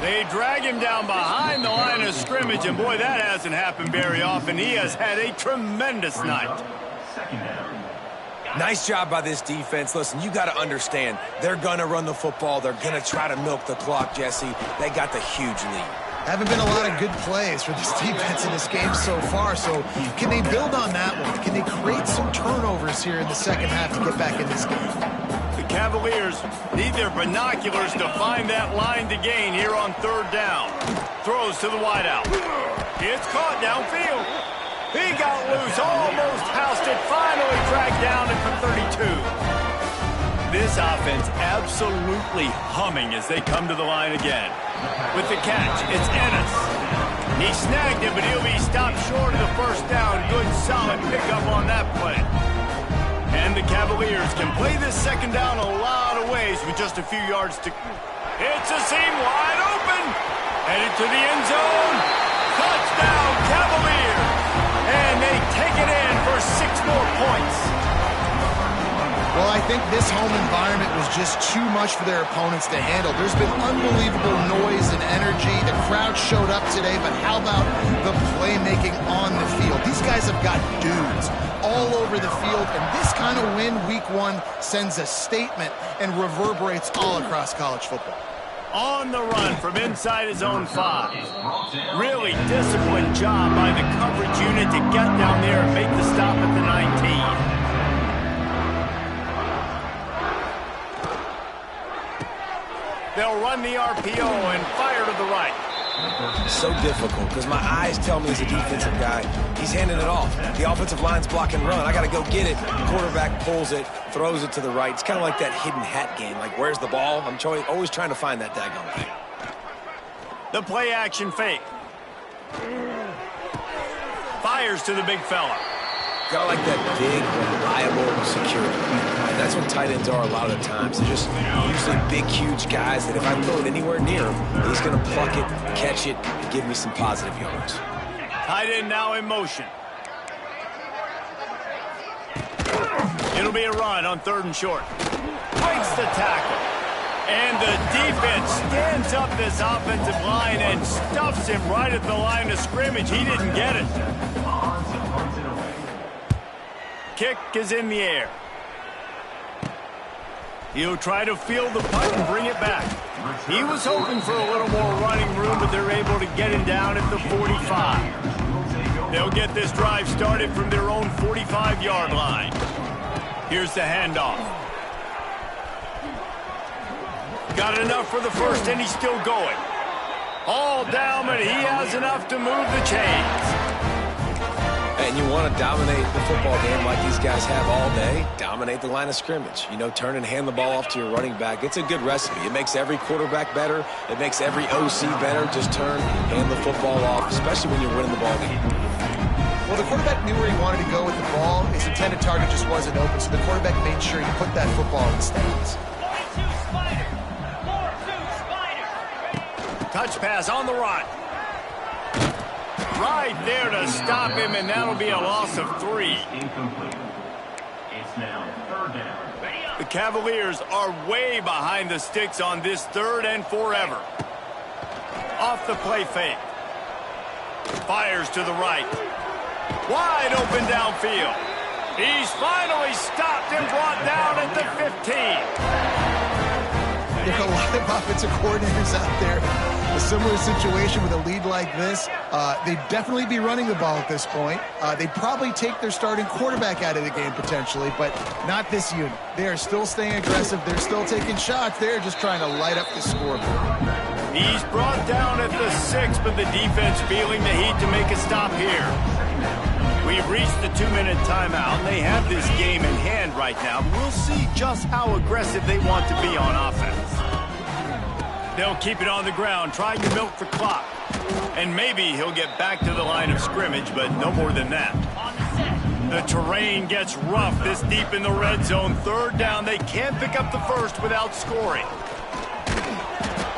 They drag him down behind the line of scrimmage, and boy, that hasn't happened very often. He has had a tremendous night. Nice job by this defense. Listen, you got to understand, they're going to run the football. They're going to try to milk the clock, Jesse. They got the huge lead. Haven't been a lot of good plays for this defense in this game so far, so can they build on that one? Can they create some turnovers here in the second half to get back in this game? The Cavaliers need their binoculars to find that line to gain here on 3rd down. Throws to the wideout. It's caught downfield. He got loose, almost housed it, finally dragged down at the 32. This offense absolutely humming as they come to the line again. With the catch, it's Ennis. He snagged it, but he'll be stopped short of the first down. Good, solid pickup on that play. And the Cavaliers can play this 2nd down a lot of ways with just a few yards to... It's a seam wide open. Headed to the end zone. Touchdown, Cavaliers. And they take it in for 6 more points. Well, I think this home environment was just too much for their opponents to handle. There's been unbelievable noise and energy. The crowd showed up today, but how about the playmaking on the field? These guys have got dudes all over the field, and this kind of win week 1 sends a statement and reverberates all across college football. On the run from inside his own 5. Really disciplined job by the coverage unit to get down there and make the stop at the 19. They'll run the RPO and fire to the right. So difficult because my eyes tell me as a defensive guy, he's handing it off. The offensive line's block and run. I got to go get it. The quarterback pulls it, throws it to the right. It's kind of like that hidden hat game. Like, where's the ball? I'm always trying to find that daggone thing. The play action fake. Fires to the big fella. Got like that big, reliable security. That's what tight ends are a lot of the times. They're just usually big, huge guys that if I throw it anywhere near him, he's going to pluck it, catch it, and give me some positive yards. Tight end now in motion. It'll be a run on 3rd and short. Breaks the tackle. And the defense stands up this offensive line and stuffs him right at the line of scrimmage. He didn't get it. Kick is in the air. He'll try to field the punt and bring it back. He was hoping for a little more running room, but they're able to get him down at the 45. They'll get this drive started from their own 45-yard line. Here's the handoff. Got enough for the first, and he's still going. All down, but he has enough to move the chains. Hey, And you want to dominate the football game like these guys have all day. Dominate the line of scrimmage. You know, turn and hand the ball off to your running back. It's a good recipe. It makes every quarterback better. It makes every OC better. Just turn, hand the football off, especially when you're winning the ball game. Well, the quarterback knew where he wanted to go with the ball. His intended target just wasn't open, so the quarterback made sure he put that football in the stands. 42 Spider. 4-2 Spider. Touch pass on the run. Right there to stop him, and that'll be a loss of 3. Incomplete. It's now 3rd down. The Cavaliers are way behind the sticks on this 3rd and forever. Off the play fake. Fires to the right. Wide open downfield. He's finally stopped and brought down at the 15. There are a lot of offensive coordinators out there. A similar situation with a lead like this. They'd definitely be running the ball at this point. They'd probably take their starting quarterback out of the game potentially, but not this unit. They are still staying aggressive. They're still taking shots. They're just trying to light up the scoreboard. He's brought down at the 6, but the defense feeling the heat to make a stop here. We've reached the 2-minute timeout, and they have this game in hand right now. We'll see just how aggressive they want to be on offense. They'll keep it on the ground, trying to milk the clock. And maybe he'll get back to the line of scrimmage, but no more than that. The terrain gets rough this deep in the red zone. 3rd down, they can't pick up the first without scoring.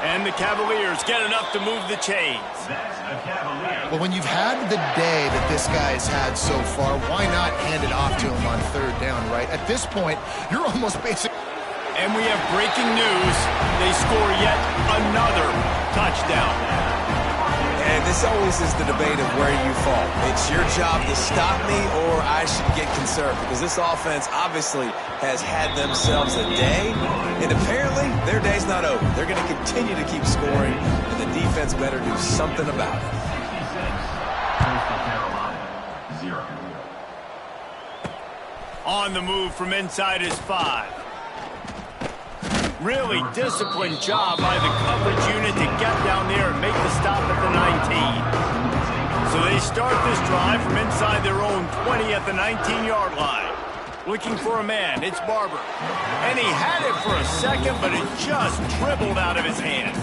And the Cavaliers get enough to move the chains. Well, when you've had the day that this guy has had so far, why not hand it off to him on 3rd down, right? At this point, you're almost basically... And we have breaking news. They score yet another touchdown. And this always is the debate of where you fall. It's your job to stop me or I should get concerned, because this offense obviously has had themselves a day, and apparently their day's not over. They're going to continue to keep scoring, and the defense better do something about it. Carolina, 0. On the move from inside his 5. Really disciplined job by the coverage unit to get down there and make the stop at the 19. So they start this drive from inside their own 20 at the 19-yard line. Looking for a man, it's Barber. And he had it for a second, but it just dribbled out of his hands.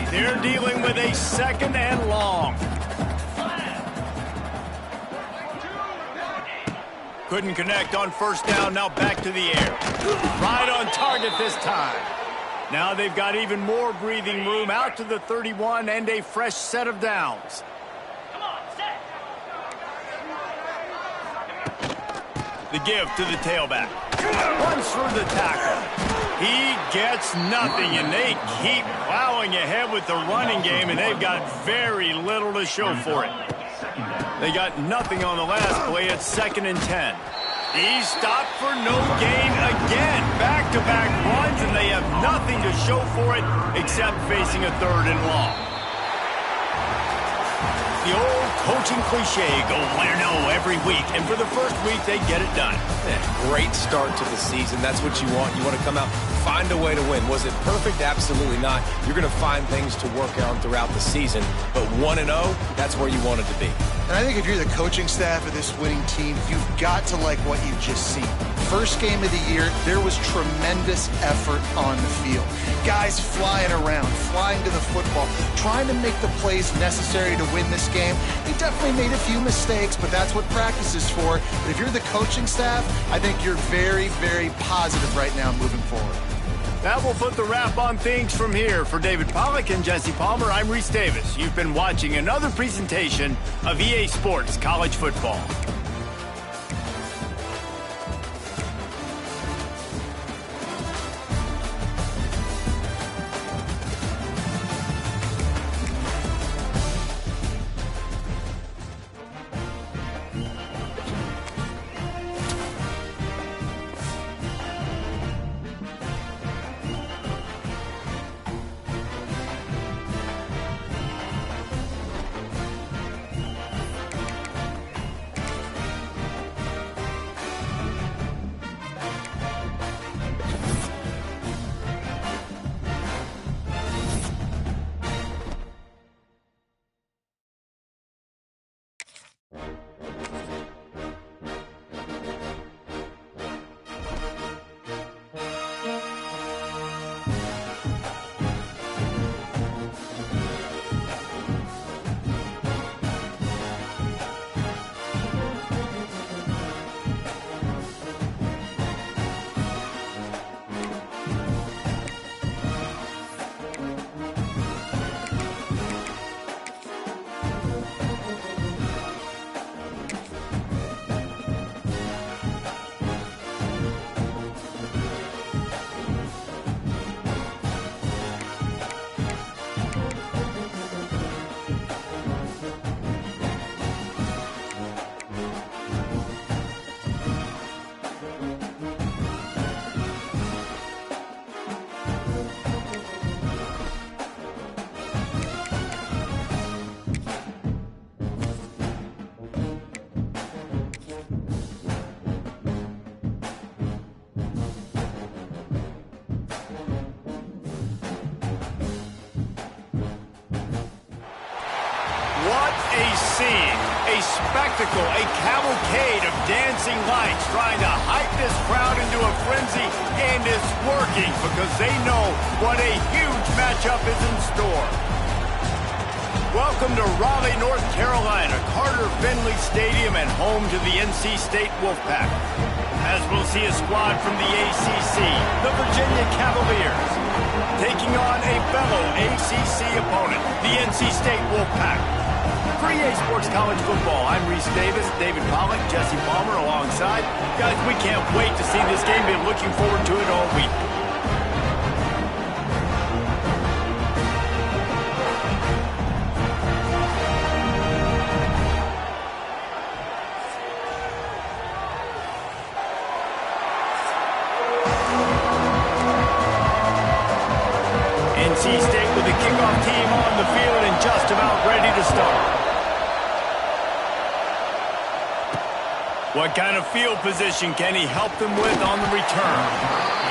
They're dealing with a 2nd and long. Couldn't connect on 1st down, now back to the air. Right on target this time. Now they've got even more breathing room out to the 31 and a fresh set of downs. Come on, set. The give to the tailback. Runs through the tackle. He gets nothing, and they keep plowing ahead with the running game, and they've got very little to show for it. They got nothing on the last play. It's 2nd and 10. He's stopped for no gain again. Back-to-back runs, and they have nothing to show for it except facing a 3rd and long. The old coaching cliche, go win or no every week. And for the first week, they get it done. Yeah, great start to the season. That's what you want. You want to come out, find a way to win. Was it perfect? Absolutely not. You're going to find things to work on throughout the season. But 1-0, that's where you want it to be. And I think if you're the coaching staff of this winning team, you've got to like what you've just seen. First game of the year, there was tremendous effort on the field. Guys flying around, flying to the football, trying to make the plays necessary to win this game. They definitely made a few mistakes, but that's what practice is for. But if you're the coaching staff, I think you're very, very positive right now moving forward. That will put the wrap on things from here. For David Pollack and Jesse Palmer, I'm Reese Davis. You've been watching another presentation of EA Sports College Football. What a scene, a spectacle, a cavalcade of dancing lights trying to hype this crowd into a frenzy, and it's working because they know what a huge matchup is in store. Welcome to Raleigh, North Carolina, Carter Finley Stadium, and home to the NC State Wolfpack. As we'll see a squad from the ACC, the Virginia Cavaliers, taking on a fellow ACC opponent, the NC State Wolfpack. For EA Sports College Football, I'm Reese Davis, David Pollack, Jesse Palmer alongside. Guys, we can't wait to see this game. Been looking forward to it all week. NC State with the kickoff team on the field and just about ready to start. What kind of field position can he help them with on the return?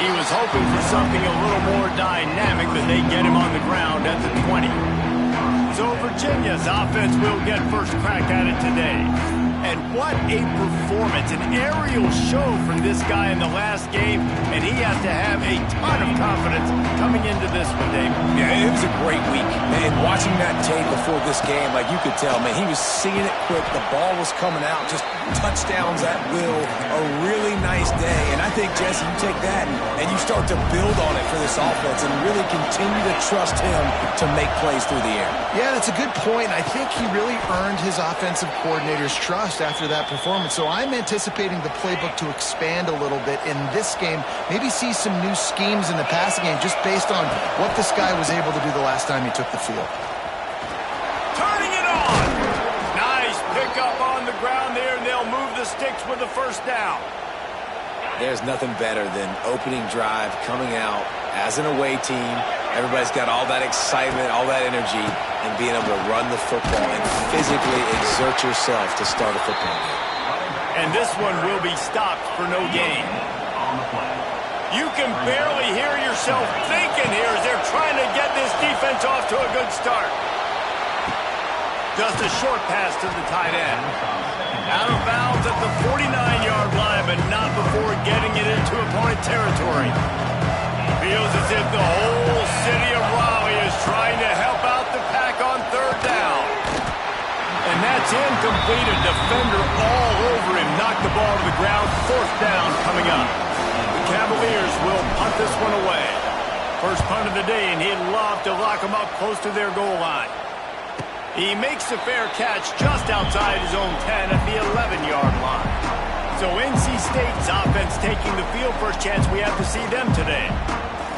He was hoping for something a little more dynamic, but they get him on the ground at the 20. So Virginia's offense will get first crack at it today. And what a performance, an aerial show from this guy in the last game, and he has to have a ton of confidence coming into this one, Dave. Yeah, it was a great week. And watching that tape before this game, like you could tell, man, he was seeing it quick. The ball was coming out, just touchdowns at will. A really nice day. And I think, Jesse, you take that and you start to build on it for this offense and really continue to trust him to make plays through the air. Yeah, that's a good point. I think he really earned his offensive coordinator's trust after that performance. So I'm anticipating the playbook to expand a little bit in this game. Maybe see some new schemes in the passing game just based on what this guy was able to do the last time he took the field. Turning it on. Nice pickup on the ground there, and they'll move the sticks with the first down. There's nothing better than opening drive, coming out as an away team. Everybody's got all that excitement, all that energy, and being able to run the football and physically exert yourself to start a football game. And this one will be stopped for no gain. You can barely hear yourself thinking here as they're trying to get this defense off to a good start. Just a short pass to the tight end. Out of bounds at the 49-yard line, but not before getting it into opponent territory. Feels as if the whole city of Raleigh is trying to help out the Pack on third down. And that's incomplete. A defender all over him. Knocked the ball to the ground. Fourth down coming up. The Cavaliers will punt this one away. First punt of the day, and he'd love to lock them up close to their goal line. He makes a fair catch just outside his own 10 at the 11-yard line. So NC State's offense taking the field. First chance we have to see them today.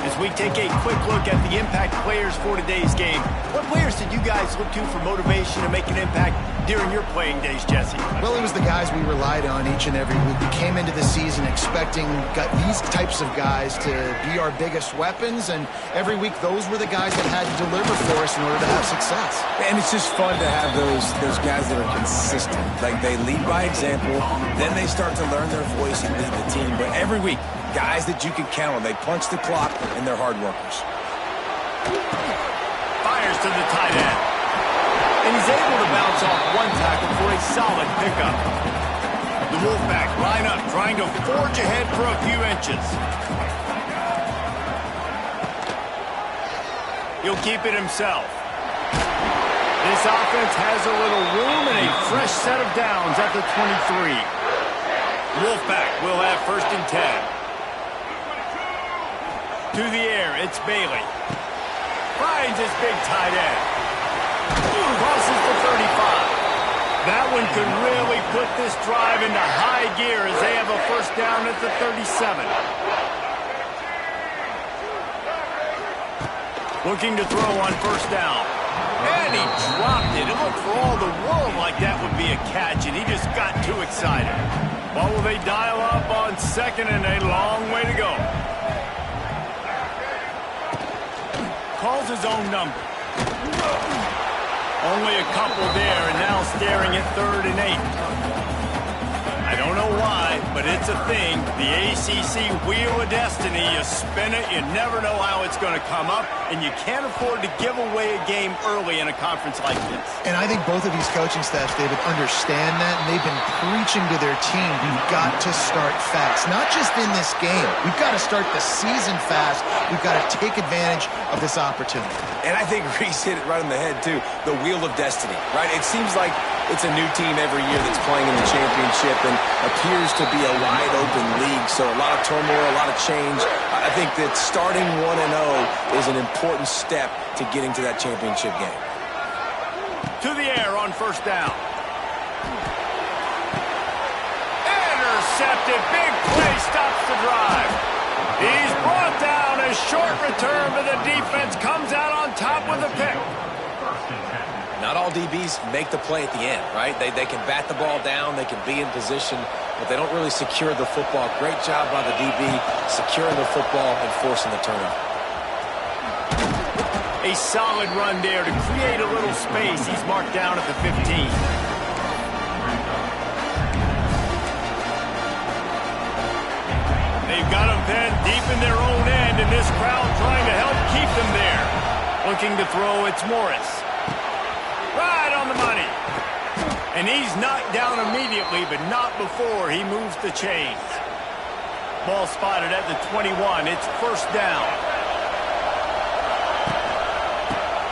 As we take a quick look at the impact players for today's game, what players did you guys look to for motivation to make an impact during your playing days, Jesse? Well, it was the guys we relied on each and every week. We came into the season expecting these types of guys to be our biggest weapons, and every week those were the guys that had to deliver for us in order to have success. And it's just fun to have those guys that are consistent. Like, they lead by example, then they start to learn their voice and lead the team. But every week, guys that you can count on. They punch the clock, and they're hard workers. Fires to the tight end. And he's able to bounce off one tackle for a solid pickup. The Wolfpack line up, trying to forge ahead for a few inches. He'll keep it himself. This offense has a little room and a fresh set of downs at the 23. Wolfpack will have first and 10. To the air, it's Bailey. Finds his big tight end. Crosses the 35. That one could really put this drive into high gear as they have a first down at the 37. Looking to throw on first down. And he dropped it. It looked for all the world like that would be a catch, and he just got too excited. What will they dial up on second, and a long way to go? Calls his own number. Only a couple there, and now staring at 3rd and 8. I don't know why, but it's a thing. The ACC Wheel of Destiny, you spin it, you never know how it's going to come up, and you can't afford to give away a game early in a conference like this. And I think both of these coaching staffs, David, understand that, and they've been preaching to their team, we've got to start fast. Not just in this game. We've got to start the season fast. We've got to take advantage of this opportunity. And I think Reese hit it right on the head, too. The Wheel of Destiny, right? It seems like it's a new team every year that's playing in the championship and appears to be a wide-open league. So a lot of turmoil, a lot of change. I think that starting 1-0 is an important step to getting to that championship game. To the air on first down. Intercepted. Big play stops the drive. He's brought down. A short return, but the defense comes out on top with a pick. Not all DBs make the play at the end, right? They can bat the ball down, they can be in position, but they don't really secure the football. Great job by the DB securing the football and forcing the turnover. A solid run there to create a little space. He's marked down at the 15. They've got him pinned deep in their own end, and this crowd trying to help keep them there. Looking to throw, it's Morris. Right on the money. And he's knocked down immediately, but not before he moves the chains. Ball spotted at the 21. It's first down.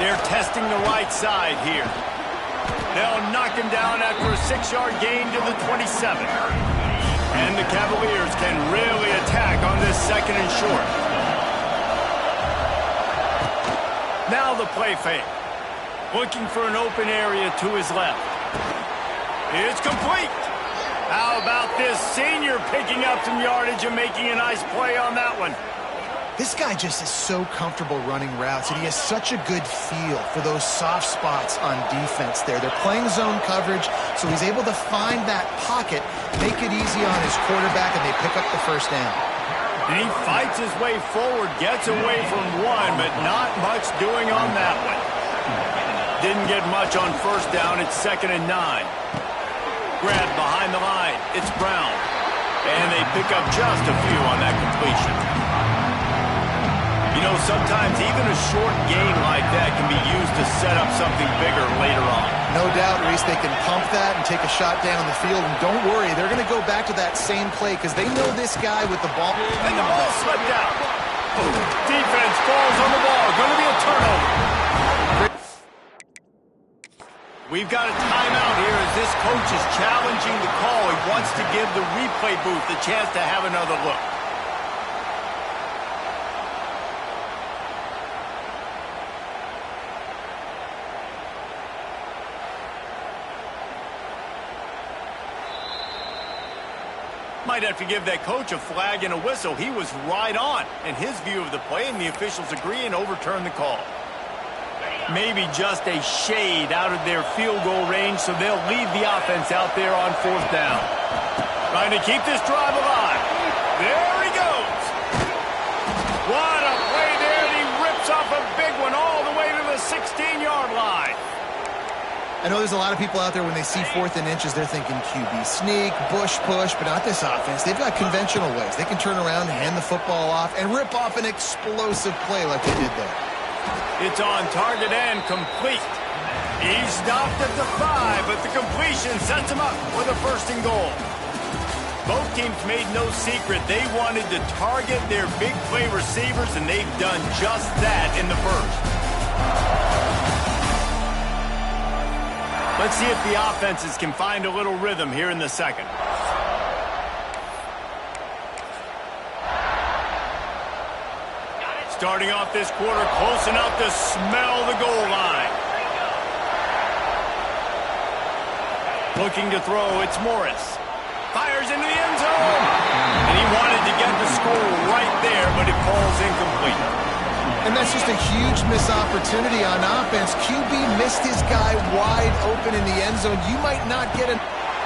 They're testing the right side here. They'll knock him down after a 6-yard gain to the 27. And the Cavaliers can really attack on this second and short. Now the play fake. Looking for an open area to his left. It's complete. How about this senior picking up some yardage and making a nice play on that one? This guy just is so comfortable running routes, and he has such a good feel for those soft spots on defense there. They're playing zone coverage, so he's able to find that pocket, make it easy on his quarterback, and they pick up the first down. And he fights his way forward, gets away from one, but not much doing on that one. Didn't get much on first down. It's 2nd and 9. Grab behind the line. It's Brown. And they pick up just a few on that completion. You know, sometimes even a short gain like that can be used to set up something bigger later on. No doubt, Reese, they can pump that and take a shot down the field. And don't worry, they're going to go back to that same play because they know this guy with the ball. And the ball slipped out. Defense falls on the ball. Going to be a turnover. We've got a timeout here as this coach is challenging the call. He wants to give the replay booth a chance to have another look. Might have to give that coach a flag and a whistle. He was right on in his view of the play, and the officials agree and overturn the call. Maybe just a shade out of their field goal range, so they'll leave the offense out there on fourth down. Trying to keep this drive alive. There he goes. What a play there. He rips off a big one all the way to the 16-yard line. I know there's a lot of people out there when they see 4th and inches, they're thinking QB sneak, bush push, but not this offense. They've got conventional ways. They can turn around, hand the football off, and rip off an explosive play like they did there. It's on target and complete. He's stopped at the 5, but the completion sets him up with a 1st and goal. Both teams made no secret they wanted to target their big play receivers, and they've done just that in the first. Let's see if the offenses can find a little rhythm here in the second. Starting off this quarter close enough to smell the goal line. Looking to throw, it's Morris. Fires into the end zone. And he wanted to get the score right there, but it falls incomplete. And that's just a huge missed opportunity on offense. QB missed his guy wide open in the end zone. You might not get a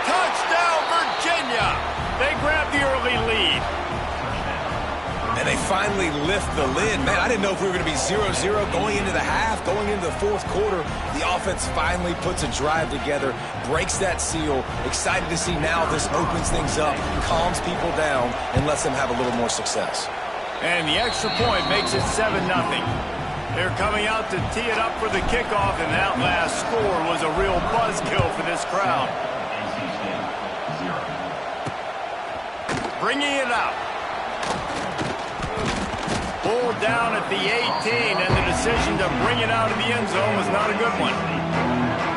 touchdown, Virginia. They grab the early lead. And they finally lift the lid. Man, I didn't know if we were going to be 0-0 going into the half, going into the fourth quarter. The offense finally puts a drive together, breaks that seal. Excited to see now this opens things up, calms people down, and lets them have a little more success. And the extra point makes it 7-0. They're coming out to tee it up for the kickoff, and that last score was a real buzzkill for this crowd. Bringing it out. Pulled down at the 18, and the decision to bring it out of the end zone was not a good one.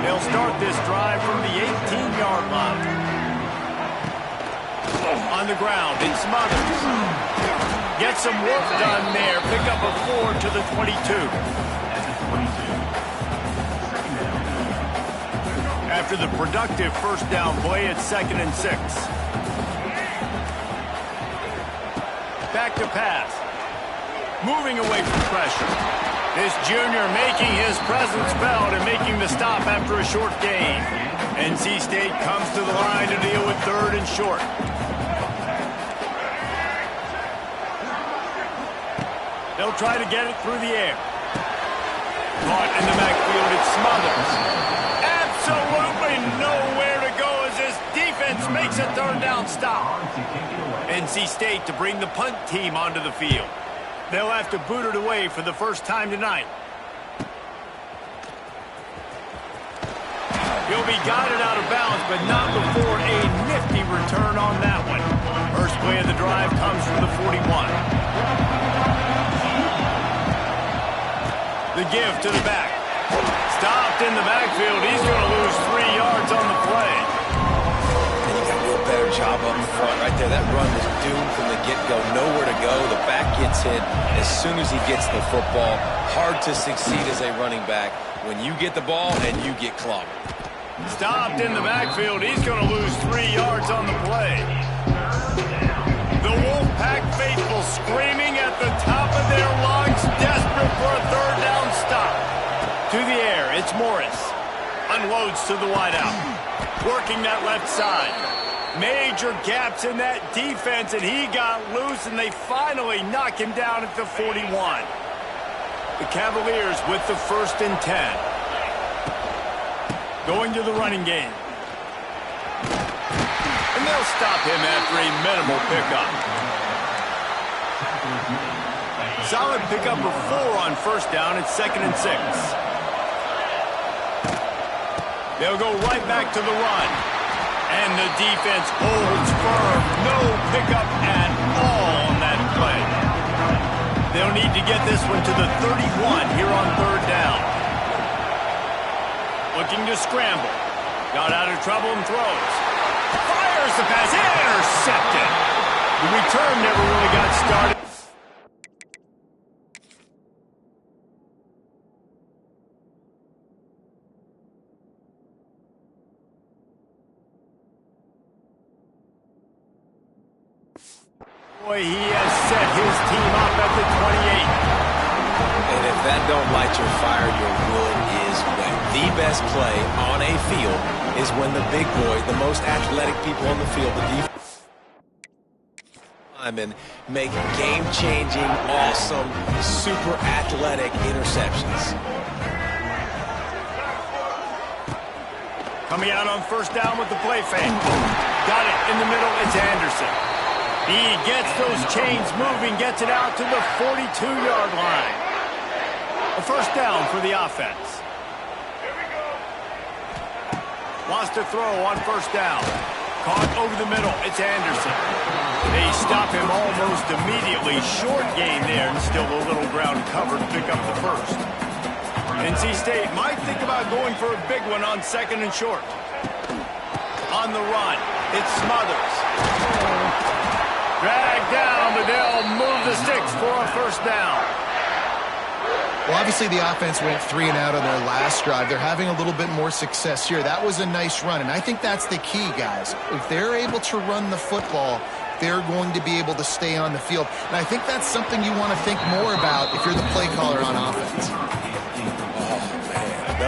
They'll start this drive from the 18-yard line. On the ground, it's Smothers. Get some work done there. Pick up a 4 to the 22. After the productive first down play, it's 2nd and 6. Back to pass. Moving away from pressure. This junior making his presence felt and making the stop after a short gain. NC State comes to the line to deal with 3rd and short. They'll try to get it through the air. Caught in the backfield, it's Smothers. Absolutely nowhere to go as this defense makes a 3rd down stop. NC State to bring the punt team onto the field. They'll have to boot it away for the first time tonight. He'll be guided out of bounds, but not before a nifty return on that one. First play of the drive comes from the 41. The give to the back. Stopped in the backfield. He's going to lose 3 yards on the play. And you got to do a better job up front right there. That run was doomed from the get-go. Nowhere to go. The back gets hit as soon as he gets the football. Hard to succeed as a running back when you get the ball and you get clobbered. Stopped in the backfield. He's going to lose 3 yards on the play. The Wolfpack faithful screaming at the top of their lungs, desperate for a 3rd down stop. To the air, it's Morris. Unloads to the wideout. Working that left side. Major gaps in that defense, and he got loose, and they finally knock him down at the 41. The Cavaliers with the 1st and 10. Going to the running game. And they'll stop him after a minimal pickup. Solid pickup of 4 on 1st down. It's 2nd and 6. They'll go right back to the run. And the defense holds firm. No pickup at all on that play. They'll need to get this one to the 31 here on 3rd down. Looking to scramble. Got out of trouble and throws. Fires the pass. Intercepted. The return never really got started. Boy, he has set his team up at the 28. And if that don't light your fire, your wood is wet. The best play on a field is when the big boy, the most athletic people on the field, the defense, and make game-changing, awesome, super athletic interceptions. Coming out on 1st down with the play fake. Got it in the middle. It's Anderson. He gets those chains moving, gets it out to the 42-yard line. A 1st down for the offense. Wants to throw on 1st down. Caught over the middle. It's Anderson. They stop him almost immediately. Short gain there, and still a little ground covered to pick up the 1st. NC State might think about going for a big one on 2nd and short. On the run, it's Smothers. Dragged down, but they'll move the sticks for a 1st down. Well, obviously the offense went 3 and out on their last drive. They're having a little bit more success here. That was a nice run, and I think that's the key, guys. If they're able to run the football, they're going to be able to stay on the field. And I think that's something you want to think more about if you're the play caller on offense. Oh, man.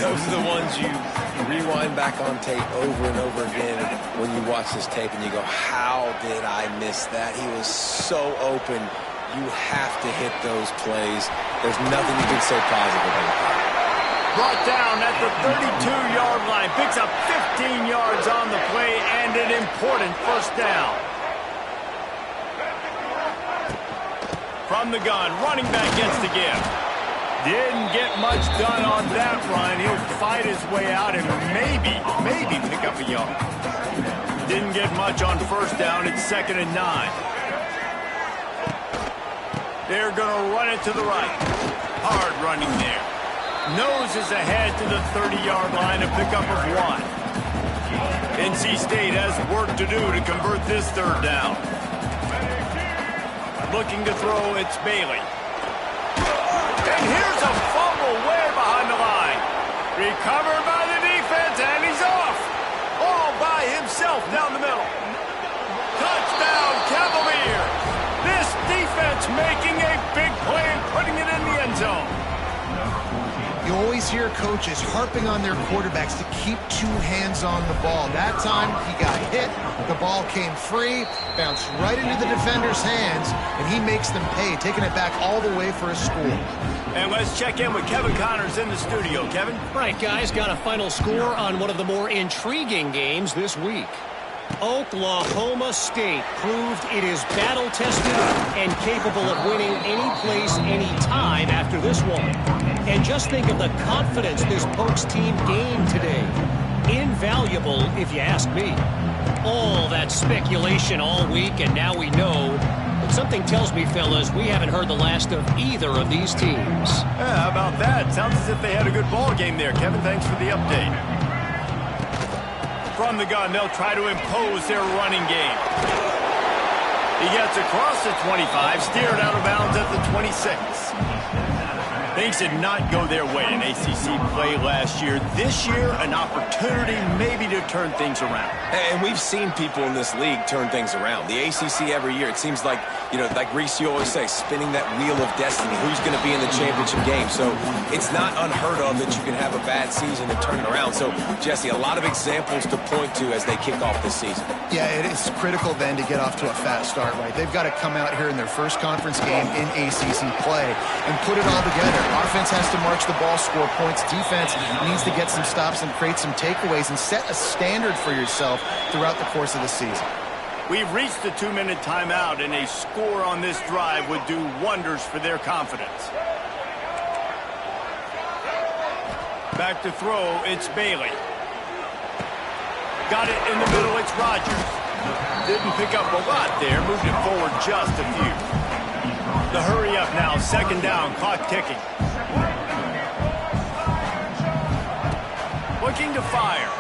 Those are the ones you rewind back on tape over and over again when you watch this tape and you go, how did I miss that? He was so open. You have to hit those plays. There's nothing you can say positive about that. Brought down at the 32-yard line. Picks up 15 yards on the play and an important first down. From the gun, running back gets the give. Didn't get much done on that run. He'll fight his way out and maybe pick up a yard. Didn't get much on first down. It's 2nd and 9. They're going to run it to the right. Hard running there. Noses ahead to the 30-yard line, a pickup of 1. NC State has work to do to convert this third down. Looking to throw, it's Bailey. And here's a fumble way behind the line. Recovered by the defense, and he's off. All by himself down the middle. Touchdown, Cavaliers. This defense making a big play and putting it in the end zone. You always hear coaches harping on their quarterbacks to keep 2 hands on the ball. That time, he got hit. The ball came free, bounced right into the defender's hands, and he makes them pay, taking it back all the way for a score. And let's check in with Kevin Connors in the studio. Kevin? Right, guys, got a final score on one of the more intriguing games this week. Oklahoma State proved it is battle-tested and capable of winning any place, any time after this one. And just think of the confidence this Pokes team gained today. Invaluable, if you ask me. All that speculation all week, and now we know. But something tells me, fellas, we haven't heard the last of either of these teams. Yeah, how about that? Sounds as if they had a good ball game there. Kevin, thanks for the update. From the gun, they'll try to impose their running game. He gets across the 25, steered out of bounds at the 26. Things did not go their way in ACC play last year. This year, an opportunity maybe to turn things around. And we've seen people in this league turn things around. The ACC every year, it seems like, like Reese, you always say, spinning that wheel of destiny. Who's going to be in the championship game? So it's not unheard of that you can have a bad season and turn it around. So, Jesse, a lot of examples to point to as they kick off this season. Yeah, it is critical then to get off to a fast start, right? They've got to come out here in their first conference game in ACC play and put it all together. Offense has to march the ball, score points. Defense needs to get some stops and create some takeaways and set a standard for yourself throughout the course of the season. We've reached the 2-minute timeout, and a score on this drive would do wonders for their confidence. Back to throw, it's Bailey. Got it in the middle, it's Rogers. Didn't pick up a lot there, moved it forward just a few. The hurry up now, 2nd down, clock ticking. Looking to fire.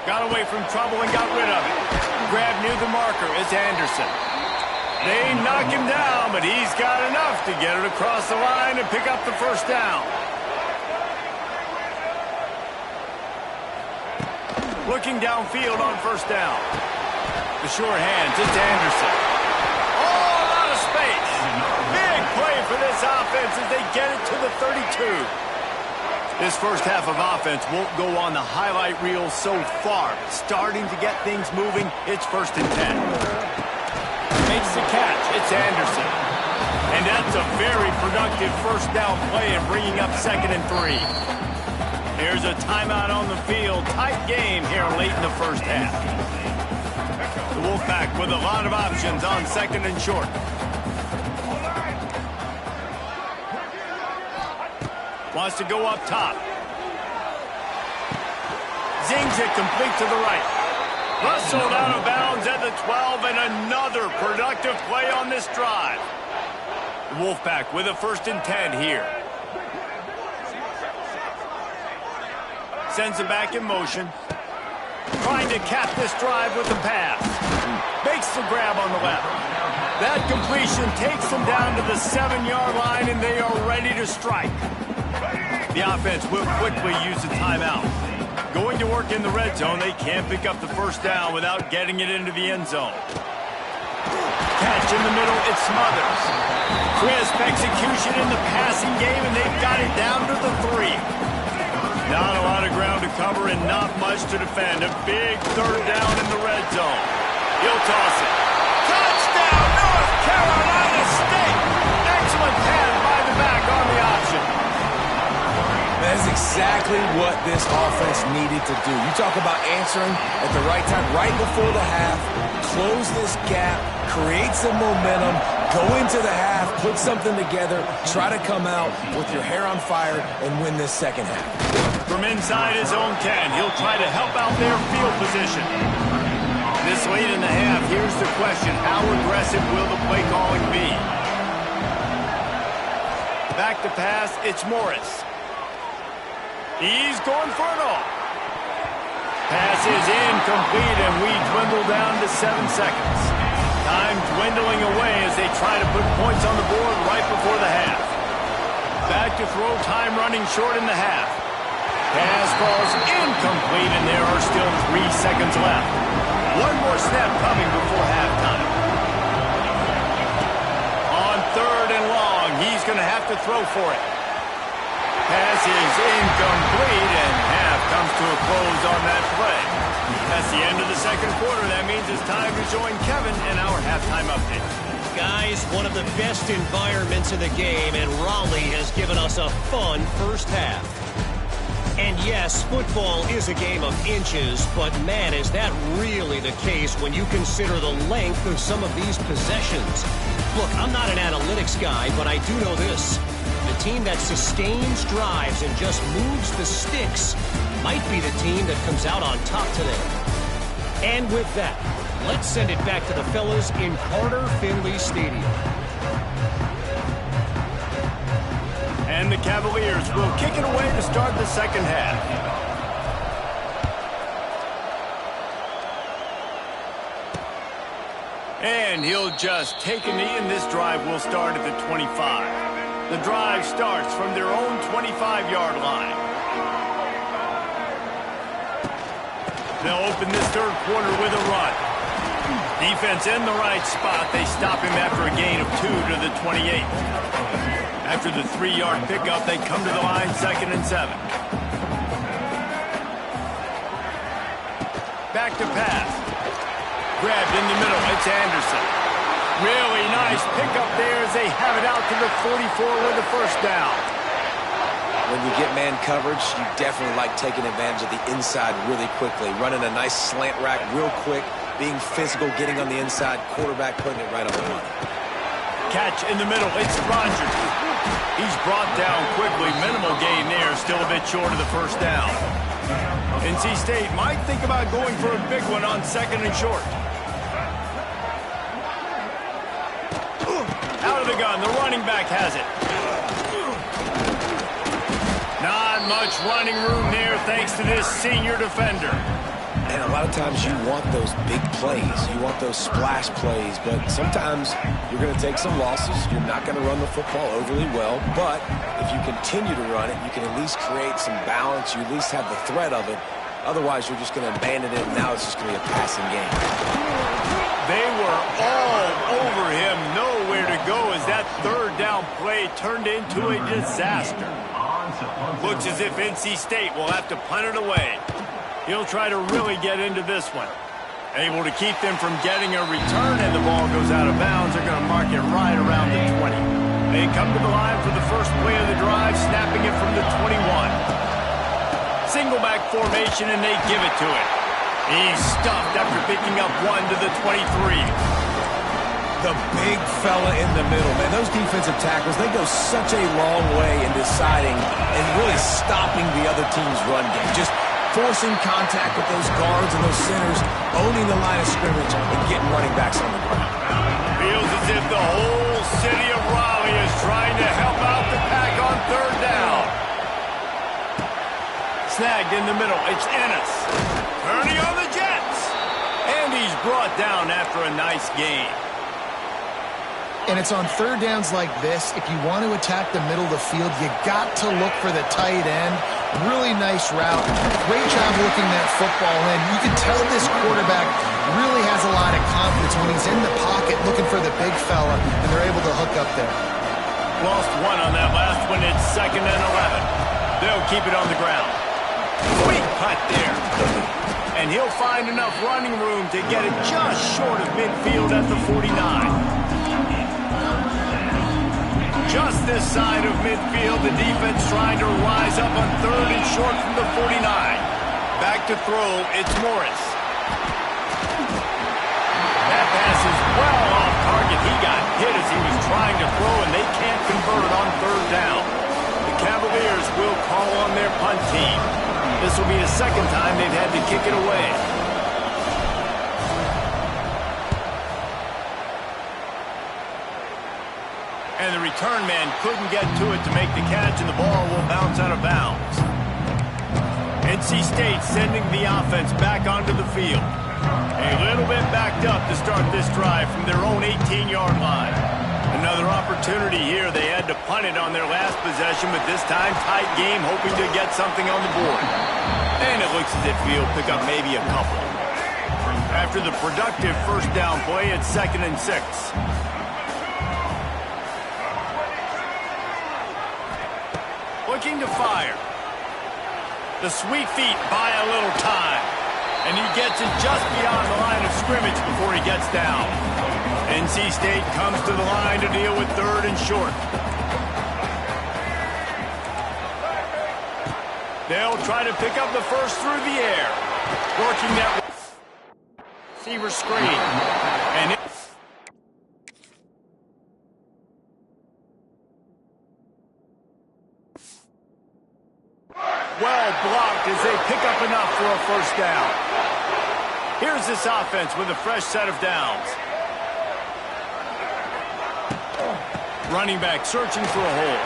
Got away from trouble and got rid of it. Grabbed near the marker is Anderson. They knock him down, but he's got enough to get it across the line and pick up the first down. Looking downfield on first down. The sure hands, it's Anderson. Oh, a lot of space. Big play for this offense as they get it to the 32. This first half of offense won't go on the highlight reel so far. Starting to get things moving, it's 1st and 10. Makes the catch, it's Anderson. And that's a very productive first down play and bringing up 2nd and 3. Here's a timeout on the field. Tight game here late in the first half. The Wolfpack with a lot of options on 2nd and short. Wants to go up top. Zings it complete to the right. Rustled out of bounds at the 12, and another productive play on this drive. The Wolfpack with a 1st and 10 here. Sends it back in motion. Trying to cap this drive with the pass. Makes the grab on the left. That completion takes them down to the 7-yard line, and they are ready to strike. The offense will quickly use the timeout. Going to work in the red zone, they can't pick up the first down without getting it into the end zone. Catch in the middle, it's Smothers. Crisp execution in the passing game, and they've got it down to the 3. Not a lot of ground to cover and not much to defend. A big 3rd down in the red zone. He'll toss it. Touchdown, North Carolina State! That is exactly what this offense needed to do. You talk about answering at the right time, right before the half, close this gap, create some momentum, go into the half, put something together, try to come out with your hair on fire and win this second half. From inside his own 10, he'll try to help out their field position. This late in the half, here's the question: how aggressive will the play calling be? Back to pass, it's Morris. He's going for it all. Pass is incomplete, and we dwindle down to 7 seconds. Time dwindling away as they try to put points on the board right before the half. Back to throw, time running short in the half. Pass falls incomplete, and there are still 3 seconds left. One more snap coming before halftime. On 3rd and long, he's going to have to throw for it. Pass is incomplete, and half comes to a close on that play. That's the end of the second quarter. That means it's time to join Kevin in our halftime update. Guys, one of the best environments in the game, and Raleigh has given us a fun first half. And yes, football is a game of inches, but man, is that really the case when you consider the length of some of these possessions. Look, I'm not an analytics guy, but I do know this. The team that sustains drives and just moves the sticks might be the team that comes out on top today. And with that, let's send it back to the fellas in Carter Finley Stadium. And the Cavaliers will kick it away to start the second half. And he'll just take a knee, and this drive will start at the 25. The drive starts from their own 25-yard line. They'll open this third quarter with a run. Defense in the right spot. They stop him after a gain of 2 to the 28. After the 3-yard pickup, they come to the line 2nd and 7. Back to pass. Grabbed in the middle. It's Anderson. Really nice pickup there as they have it out to the 44 with the first down. When you get man coverage, you definitely like taking advantage of the inside really quickly. Running a nice slant rack real quick, being physical, getting on the inside, quarterback putting it right on the money. Catch in the middle. It's Rogers. He's brought down quickly. Minimal gain there. Still a bit short of the first down. NC State might think about going for a big one on 2nd and short. Out of the gun. The running back has it. Not much running room there thanks to this senior defender. And a lot of times you want those big plays. You want those splash plays. But sometimes you're going to take some losses. You're not going to run the football overly well. But if you continue to run it, you can at least create some balance. You at least have the threat of it. Otherwise, you're just going to abandon it, and now it's just going to be a passing game. They were all over him. Nowhere to go as that 3rd down play turned into a disaster. Looks as if NC State will have to punt it away. He'll try to really get into this one. Able to keep them from getting a return, and the ball goes out of bounds. They're going to mark it right around the 20. They come to the line for the first play of the drive, snapping it from the 21. Single back formation, and they give it to him. He's stuffed after picking up 1 to the 23. The big fella in the middle, man. Those defensive tackles, they go such a long way in deciding and really stopping the other team's run game. Just forcing contact with those guards and those centers, owning the line of scrimmage, and getting running backs on the ground. Feels as if the whole city of Raleigh is trying to help out the Pack on 3rd down. Snagged in the middle. It's Ennis. Turning on the Jets. And he's brought down after a nice gain. And it's on 3rd downs like this. If you want to attack the middle of the field, you got to look for the tight end. Really nice route. Great job looking that football in. You can tell this quarterback really has a lot of confidence when he's in the pocket looking for the big fella, and they're able to hook up there. Lost 1 on that last one. It's 2nd and 11. They'll keep it on the ground. Quick cut there. And he'll find enough running room to get it just short of midfield at the 49. just this side of midfield. The defense trying to rise up on 3rd and short from the 49. Back to throw, it's Morris. That pass is well off target. He got hit as he was trying to throw, and they can't convert on 3rd down. The Cavaliers will call on their punt team. This will be the 2nd time they've had to kick it away. And the return man couldn't get to it to make the catch, and the ball will bounce out of bounds. NC State sending the offense back onto the field. A little bit backed up to start this drive from their own 18-yard line. Another opportunity here. They had to punt it on their last possession, but this time tight game, hoping to get something on the board. And it looks as if he'll pick up maybe a couple. After the productive 1st down play, it's 2nd and 6. Looking to fire. The sweet feet buy a little time. And he gets it just beyond the line of scrimmage before he gets down. NC State comes to the line to deal with 3rd and short. They'll try to pick up the first through the air. Working that receiver screen. And well blocked as they pick up enough for a 1st down. Here's this offense with a fresh set of downs. Running back searching for a hole.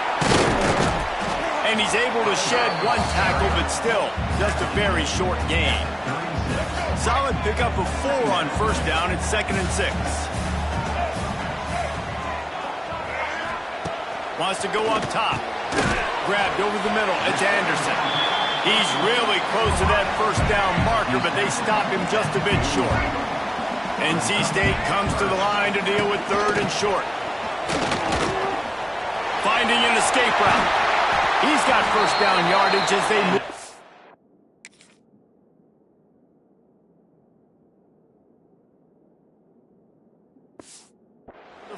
And he's able to shed 1 tackle, but still just a very short gain. Solid pickup of 4 on 1st down. It's 2nd and 6. Wants to go up top. Grabbed over the middle. It's Anderson. He's really close to that 1st down marker, but they stop him just a bit short. NC State comes to the line to deal with 3rd and short. Finding an escape route. He's got 1st down yardage as they move.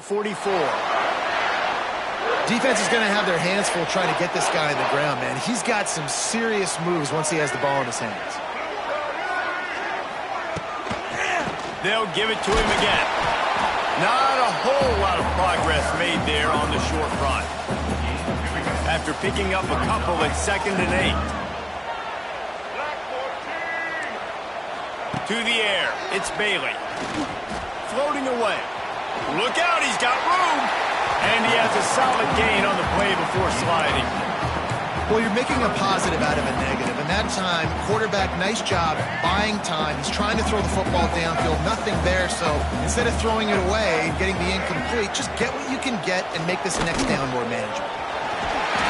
44. Defense is going to have their hands full trying to get this guy in the ground, man. He's got some serious moves once he has the ball in his hands. They'll give it to him again. Not a whole lot of progress made there on the short run. After picking up a couple, it's 2nd and 8. To the air, it's Bailey. Floating away. Look out, he's got room. And he has a solid gain on the play before sliding. Well, you're making a positive out of a negative. And that time, quarterback, nice job buying time. He's trying to throw the football downfield. Nothing there, so instead of throwing it away and getting the incomplete, just get what you can get and make this next down more manageable.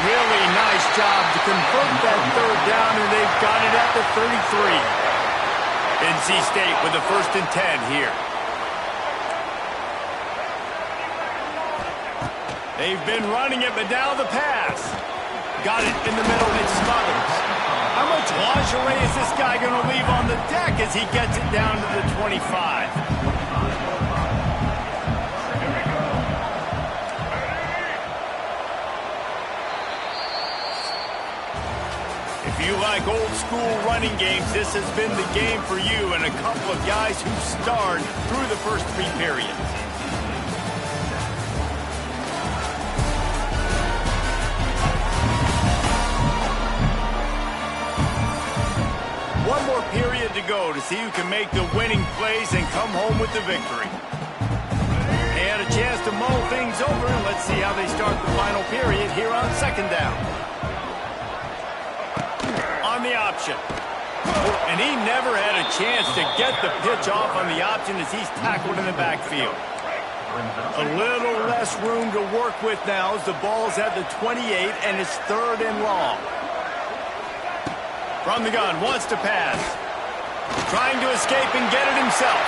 Really nice job to convert that 3rd down, and they've got it at the 33. NC State with the 1st and 10 here. They've been running it, but now the pass. Got it in the middle, it's Smothers. How much lingerie is this guy going to leave on the deck as he gets it down to the 25? If you like old school running games, this has been the game for you and a couple of guys who starred through the first 3 periods. One more period to go to see who can make the winning plays and come home with the victory. They had a chance to mull things over, and let's see how they start the final period here on 2nd down. On the option. And he never had a chance to get the pitch off on the option as he's tackled in the backfield. A little less room to work with now as the ball's at the 28 and it's 3rd and long. From the gun, wants to pass. Trying to escape and get it himself.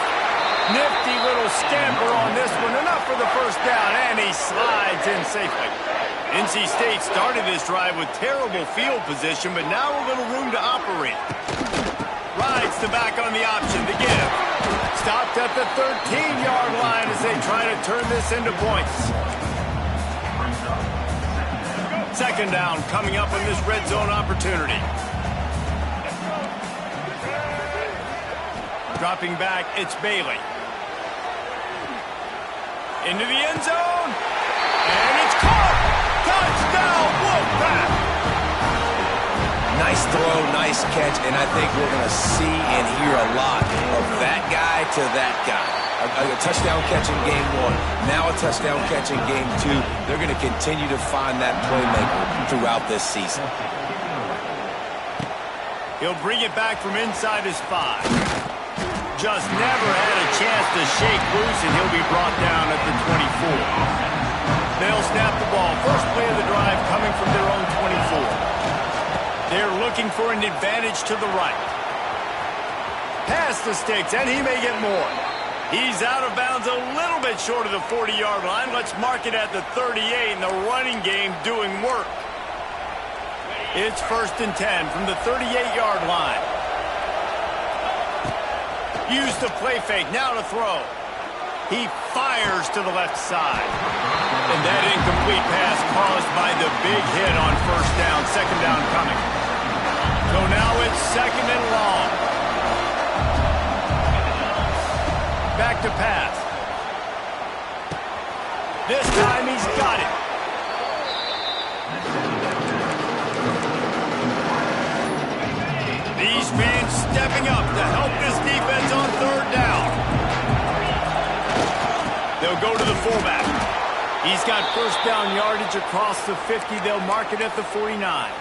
Nifty little scamper on this one. Enough for the 1st down, and he slides in safely. NC State started this drive with terrible field position, but now a little room to operate. Rides the back on the option to give. Stopped at the 13-yard line as they try to turn this into points. Second down coming up on this red zone opportunity. Dropping back, it's Bailey. Into the end zone. And it's caught. Touchdown, Wolfpack. Nice throw, nice catch, and I think we're going to see and hear a lot of that guy to that guy. A touchdown catch in game 1, now a touchdown catch in game 2. They're going to continue to find that playmaker throughout this season. He'll bring it back from inside his 5. Just never had a chance to shake loose, and he'll be brought down at the 24. They'll snap the ball. First play of the drive coming from their own 24. They're looking for an advantage to the right. Pass the sticks, and he may get more. He's out of bounds a little bit short of the 40-yard line. Let's mark it at the 38, and the running game doing work. It's 1st and 10 from the 38-yard line. Use the play fake, now to throw. He fires to the left side. And that incomplete pass caused by the big hit on first down. Second down coming. So now it's 2nd and long. Back to pass. This time he's got it. These fans stepping up to help this defense on 3rd down. They'll go to the fullback. He's got first down yardage across the 50. They'll mark it at the 49.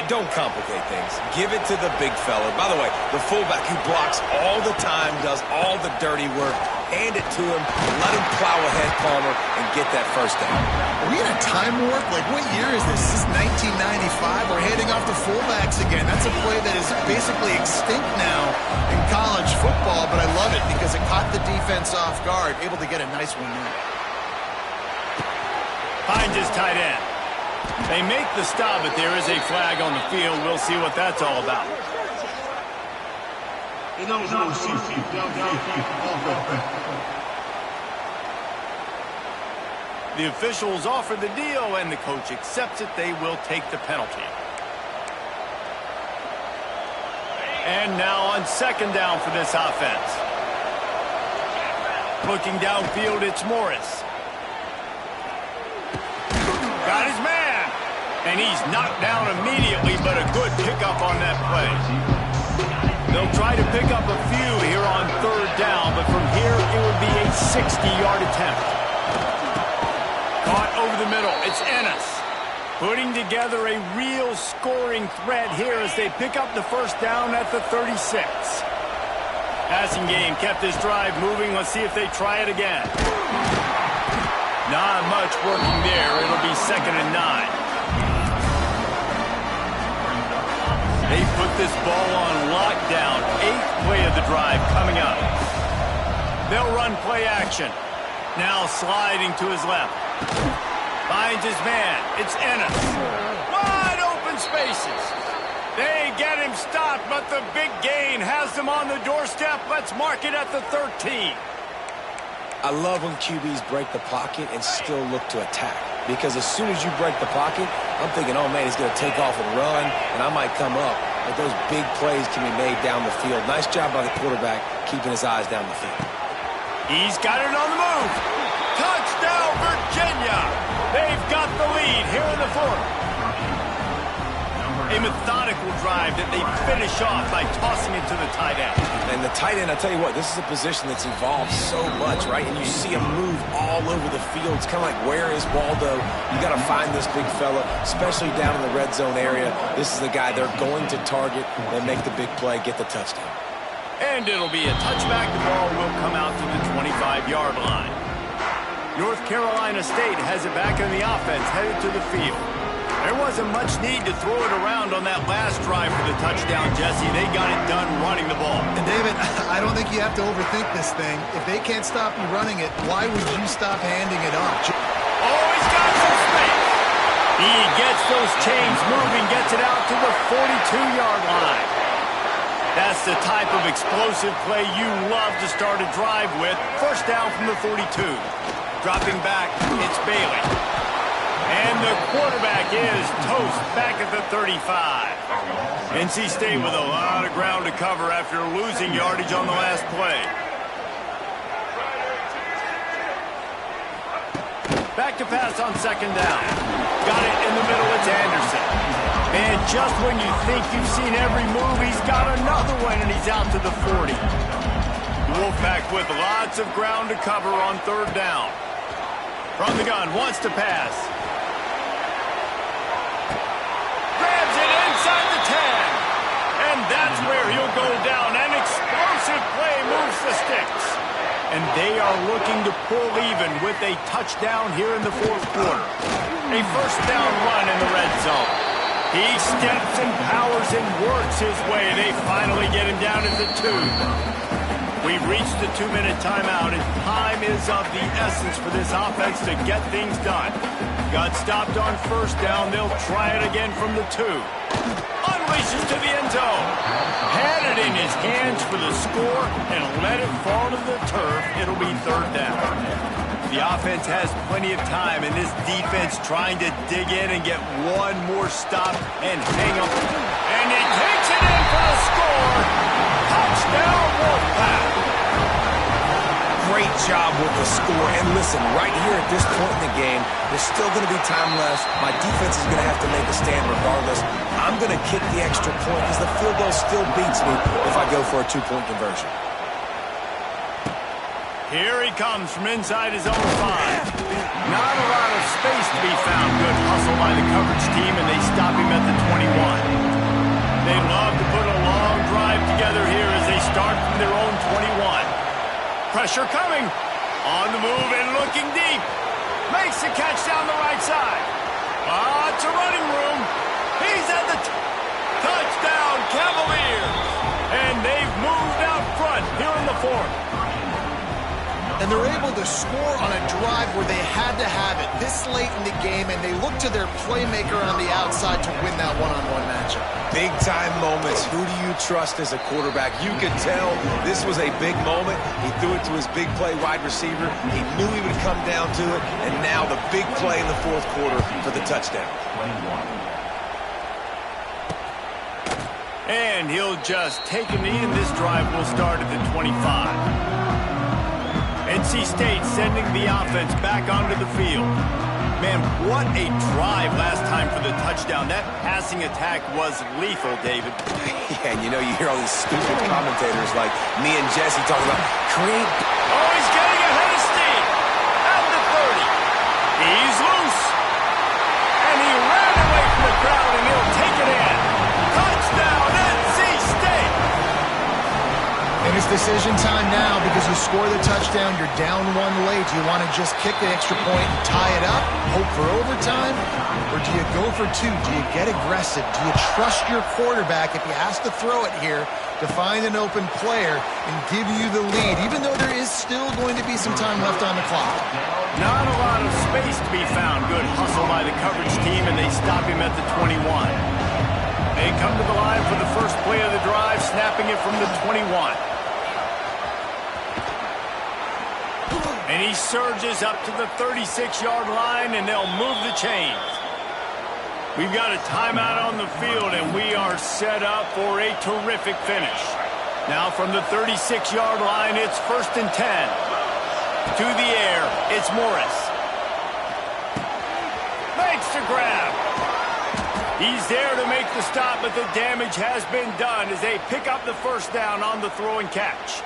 Don't complicate things. Give it to the big fella. By the way, the fullback who blocks all the time, does all the dirty work. Hand it to him, let him plow ahead, Palmer, and get that first down. Are we in a time warp? Like, what year is this? This is 1995. We're handing off to fullbacks again. That's a play that is basically extinct now in college football, but I love it because it caught the defense off guard, able to get a nice one there. Finds his tight end. They make the stop, but there is a flag on the field. We'll see what that's all about. The officials offer the deal, and the coach accepts it. They will take the penalty. And now on 2nd down for this offense. Looking downfield, it's Morris. Got his man. And he's knocked down immediately, but a good pickup on that play. They'll try to pick up a few here on 3rd down, but from here it will be a 60-yard attempt. Caught over the middle. It's Ennis. Putting together a real scoring threat here as they pick up the first down at the 36. Passing game kept this drive moving. Let's see if they try it again. Not much working there. It'll be 2nd and 9. They put this ball on lockdown. 8th play of the drive coming up. They'll run play action. Now sliding to his left. Finds his man. It's Ennis. Wide open spaces. They get him stopped, but the big gain has them on the doorstep. Let's mark it at the 13. I love when QBs break the pocket and still look to attack. Because as soon as you break the pocket, I'm thinking, oh, man, he's going to take off and run, and I might come up. But those big plays can be made down the field. Nice job by the quarterback keeping his eyes down the field. He's got it on the move. Touchdown, Virginia. They've got the lead here in the 4th. A methodical drive that they finish off by tossing it to the tight end. And the tight end, I tell you what, this is a position that's evolved so much, right? And you see him move all over the field. It's kind of like, where is Waldo? You got to find this big fella, especially down in the red zone area. This is the guy they're going to target and make the big play, get the touchdown. And it'll be a touchback. The ball will come out to the 25-yard line. North Carolina State has it back in the offense, headed to the field. There wasn't much need to throw it around on that last drive for the touchdown, Jesse. They got it done running the ball. And, David, I don't think you have to overthink this thing. If they can't stop you running it, why would you stop handing it off? Oh, he's got some space. He gets those chains moving, gets it out to the 42-yard line. That's the type of explosive play you love to start a drive with. First down from the 42. Dropping back, it's Bailey. And the quarterback is toast back at the 35. NC State with a lot of ground to cover after losing yardage on the last play. Back to pass on second down. Got it in the middle, it's Anderson. And just when you think you've seen every move, he's got another one, and he's out to the 40. Wolfpack with lots of ground to cover on third down. From the gun, wants to pass. Grabs it inside the 10. And that's where he'll go down. An explosive play moves the sticks. And they are looking to pull even with a touchdown here in the fourth quarter. A first down run in the red zone. He steps and powers and works his way. They finally get him down at the 2. We've reached the 2-minute timeout, and time is of the essence for this offense to get things done. Got stopped on first down. They'll try it again from the 2. Unleashes to the end zone. Had it in his hands for the score and let it fall to the turf. It'll be third down. The offense has plenty of time, and this defense trying to dig in and get one more stop and hang up. And he takes it in for the score. Touchdown, Wolfpack. Great job with the score. And listen, right here at this point in the game, there's still going to be time left. My defense is going to have to make a stand regardless. I'm going to kick the extra point because the field goal still beats me if I go for a 2-point conversion. Here he comes from inside his own 5. Not a lot of space to be found. Good hustle by the coverage team, and they stop him at the 21. They love to put a long drive together here as they start from their own 21. Pressure coming. On the move and looking deep. Makes the catch down the right side. Lots of running room. He's at the touchdown, Cavaliers. And they've moved out front here in the fourth. And they're able to score on a drive where they had to have it this late in the game, and they look to their playmaker on the outside to win that one-on-one matchup. Big-time moments. Who do you trust as a quarterback? You could tell this was a big moment. He threw it to his big play wide receiver. He knew he would come down to it, and now the big play in the fourth quarter for the touchdown. And he'll just take a knee, and this drive will start at the 25. NC State sending the offense back onto the field. Man, what a drive last time for the touchdown. That passing attack was lethal, David. Yeah, and you know, you hear all these stupid commentators like me and Jesse talking about create. Oh, he's getting ahead of steam. At the 30. He's loose. And he ran away from the crowd, and he'll take it in. Touchdown, NC State. And it's decision time now because you score the touchdown, you're down 1 late. Do you want to just kick the extra point and tie it up, hope for overtime? Or do you go for 2? Do you get aggressive? Do you trust your quarterback if he has to throw it here to find an open player and give you the lead, even though there is still going to be some time left on the clock? Not a lot of space to be found. Good hustle by the coverage team, and they stop him at the 21. They come to the line for the first play of the drive, snapping it from the 21. And he surges up to the 36-yard line, and they'll move the chains. We've got a timeout on the field, and we are set up for a terrific finish. Now from the 36-yard line, it's 1st and 10. To the air, it's Morris. Makes the grab. He's there to make the stop, but the damage has been done as they pick up the first down on the throw and catch.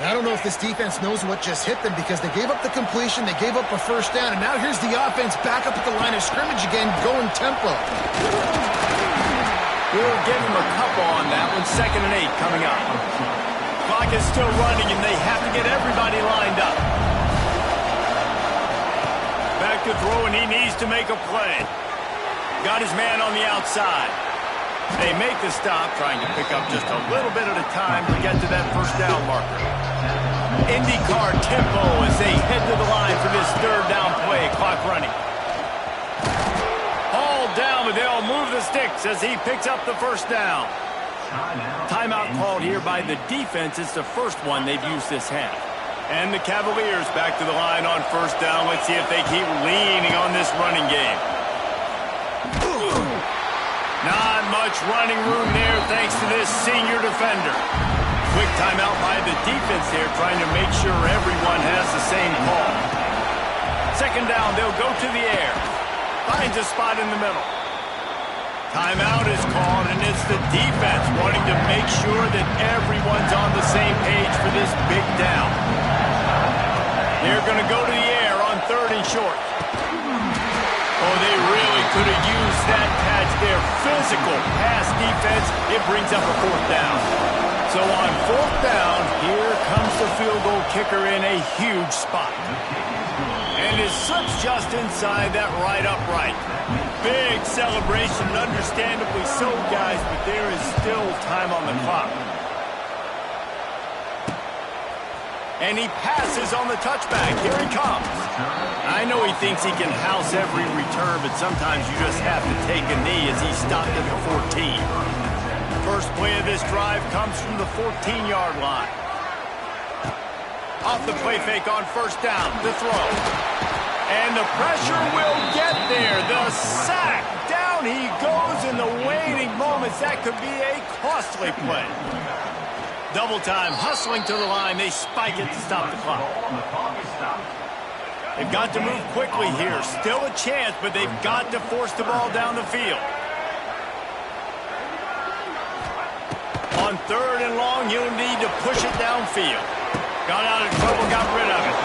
I don't know if this defense knows what just hit them because they gave up the completion, they gave up a first down, and now here's the offense back up at the line of scrimmage again, going tempo. We'll give him a couple on that one. 2nd and 8 coming up. Clock is still running, and they have to get everybody lined up. Back to throw, and he needs to make a play. Got his man on the outside. They make the stop, trying to pick up just a little bit at a time to get to that first down marker. IndyCar tempo as they head to the line for this 3rd down play. Clock running. All down, but they'll move the sticks as he picks up the first down. Timeout called here by the defense. It's the first one they've used this half. And the Cavaliers back to the line on first down. Let's see if they keep leaning on this running game. Not much running room there thanks to this senior defender. Quick timeout by the defense here, trying to make sure everyone has the same call. Second down, they'll go to the air. Finds a spot in the middle. Timeout is called, and it's the defense wanting to make sure that everyone's on the same page for this big down. They're going to go to the air on third and short. Oh, they really could have used that catch there. Physical pass defense. It brings up a fourth down. So on fourth down, here comes the field goal kicker in a huge spot. And it slips just inside that right upright. Big celebration, understandably so, guys, but there is still time on the clock. And he passes on the touchback. Here he comes. I know he thinks he can house every return, but sometimes you just have to take a knee as he stopped at the 14. First play of this drive comes from the 14-yard line. Off the play fake on first down, the throw. And the pressure will get there. The sack. Down he goes in the waiting moments. That could be a costly play. Double time, hustling to the line. They spike it to stop the clock. They've got to move quickly here. Still a chance, but they've got to force the ball down the field. On third and long, you'll need to push it downfield. Got out of trouble, got rid of it.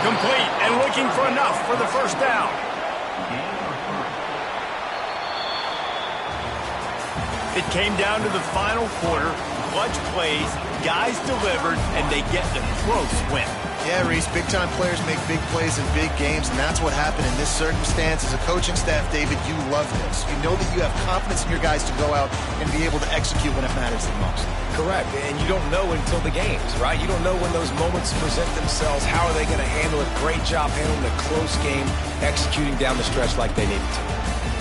Complete and looking for enough for the first down. It came down to the final quarter. Clutch plays, guys delivered, and they get the close win. Yeah, Reese, big-time players make big plays in big games, and that's what happened in this circumstance. As a coaching staff, David, you love this. You know that you have confidence in your guys to go out and be able to execute when it matters the most. Correct, and you don't know until the games, right? You don't know when those moments present themselves. How are they going to handle it? Great job handling a close game, executing down the stretch like they needed to.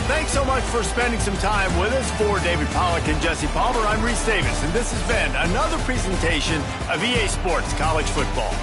Thanks so much for spending some time with us. For David Pollack and Jesse Palmer, I'm Reese Davis, and this has been another presentation of EA Sports College Football.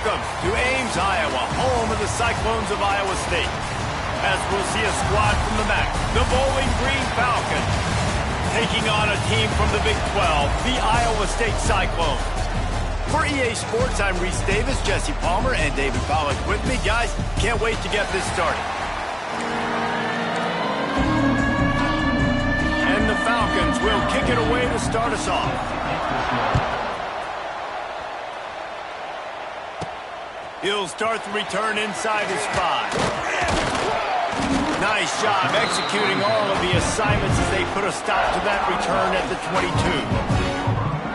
Welcome to Ames, Iowa, home of the Cyclones of Iowa State. As we'll see a squad from the MAC, the Bowling Green Falcons, taking on a team from the Big 12, the Iowa State Cyclones. For EA Sports, I'm Reese Davis, Jesse Palmer, and David Pollack with me. Guys, can't wait to get this started. And the Falcons will kick it away to start us off. He'll start the return inside his 5. Nice job executing all of the assignments as they put a stop to that return at the 22.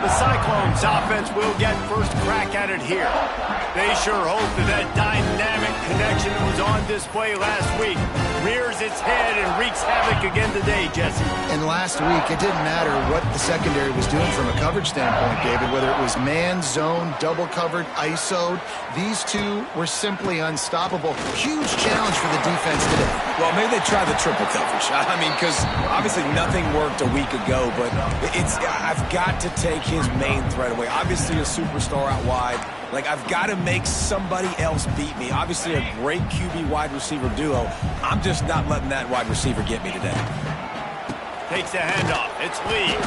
The Cyclones offense will get first crack at it here. They sure hope that dynamic connection that was on display last week rears its head and wreaks havoc again today, Jesse. And last week, it didn't matter what the secondary was doing from a coverage standpoint, David, whether it was man, zone, double covered, ISO'd. These two were simply unstoppable. Huge challenge for the defense today. Well, maybe they try the triple coverage. I mean, because obviously nothing worked a week ago, but I've got to take his main threat away. Obviously a superstar out wide. Like, I've got to make somebody else beat me. Obviously a great QB wide receiver duo. I'm just not letting that wide receiver get me today. Takes the handoff. It's Lee.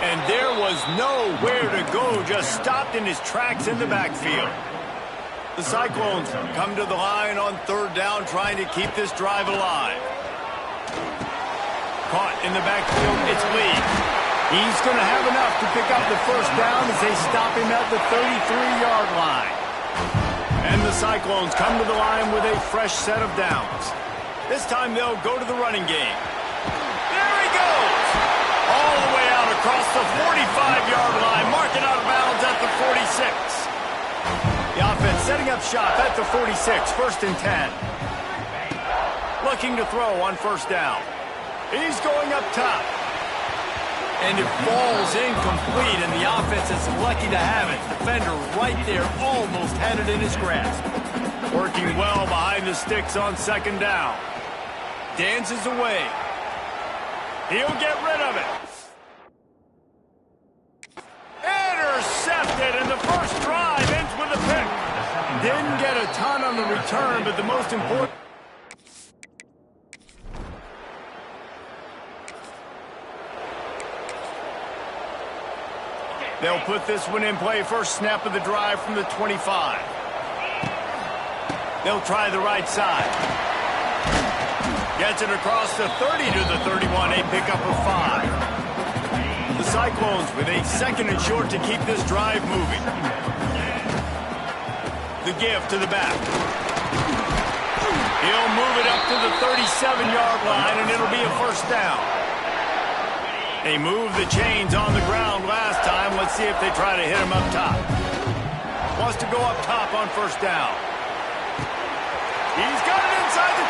And there was nowhere to go. Just stopped in his tracks in the backfield. The Cyclones come to the line on third down, trying to keep this drive alive. Caught in the backfield. It's Lee. He's going to have enough to pick up the first down as they stop him at the 33-yard line. And the Cyclones come to the line with a fresh set of downs. This time they'll go to the running game. There he goes! All the way out across the 45-yard line, marking out of bounds at the 46. The offense setting up shop at the 46, first and 10. Looking to throw on first down. He's going up top. And it falls incomplete, and the offense is lucky to have it. Defender right there almost had it in his grasp. Working well behind the sticks on second down. Dances away. He'll get rid of it. Intercepted, and the first drive ends with a pick. Didn't get a ton on the return, but the most important... They'll put this one in play. First snap of the drive from the 25. They'll try the right side. Gets it across the 30 to the 31, a pickup of 5. The Cyclones with a second and short to keep this drive moving. The give to the back. He'll move it up to the 37-yard line, and it'll be a first down. They moved the chains on the ground last time. Let's see if they try to hit him up top. Wants to go up top on first down. He's got it inside the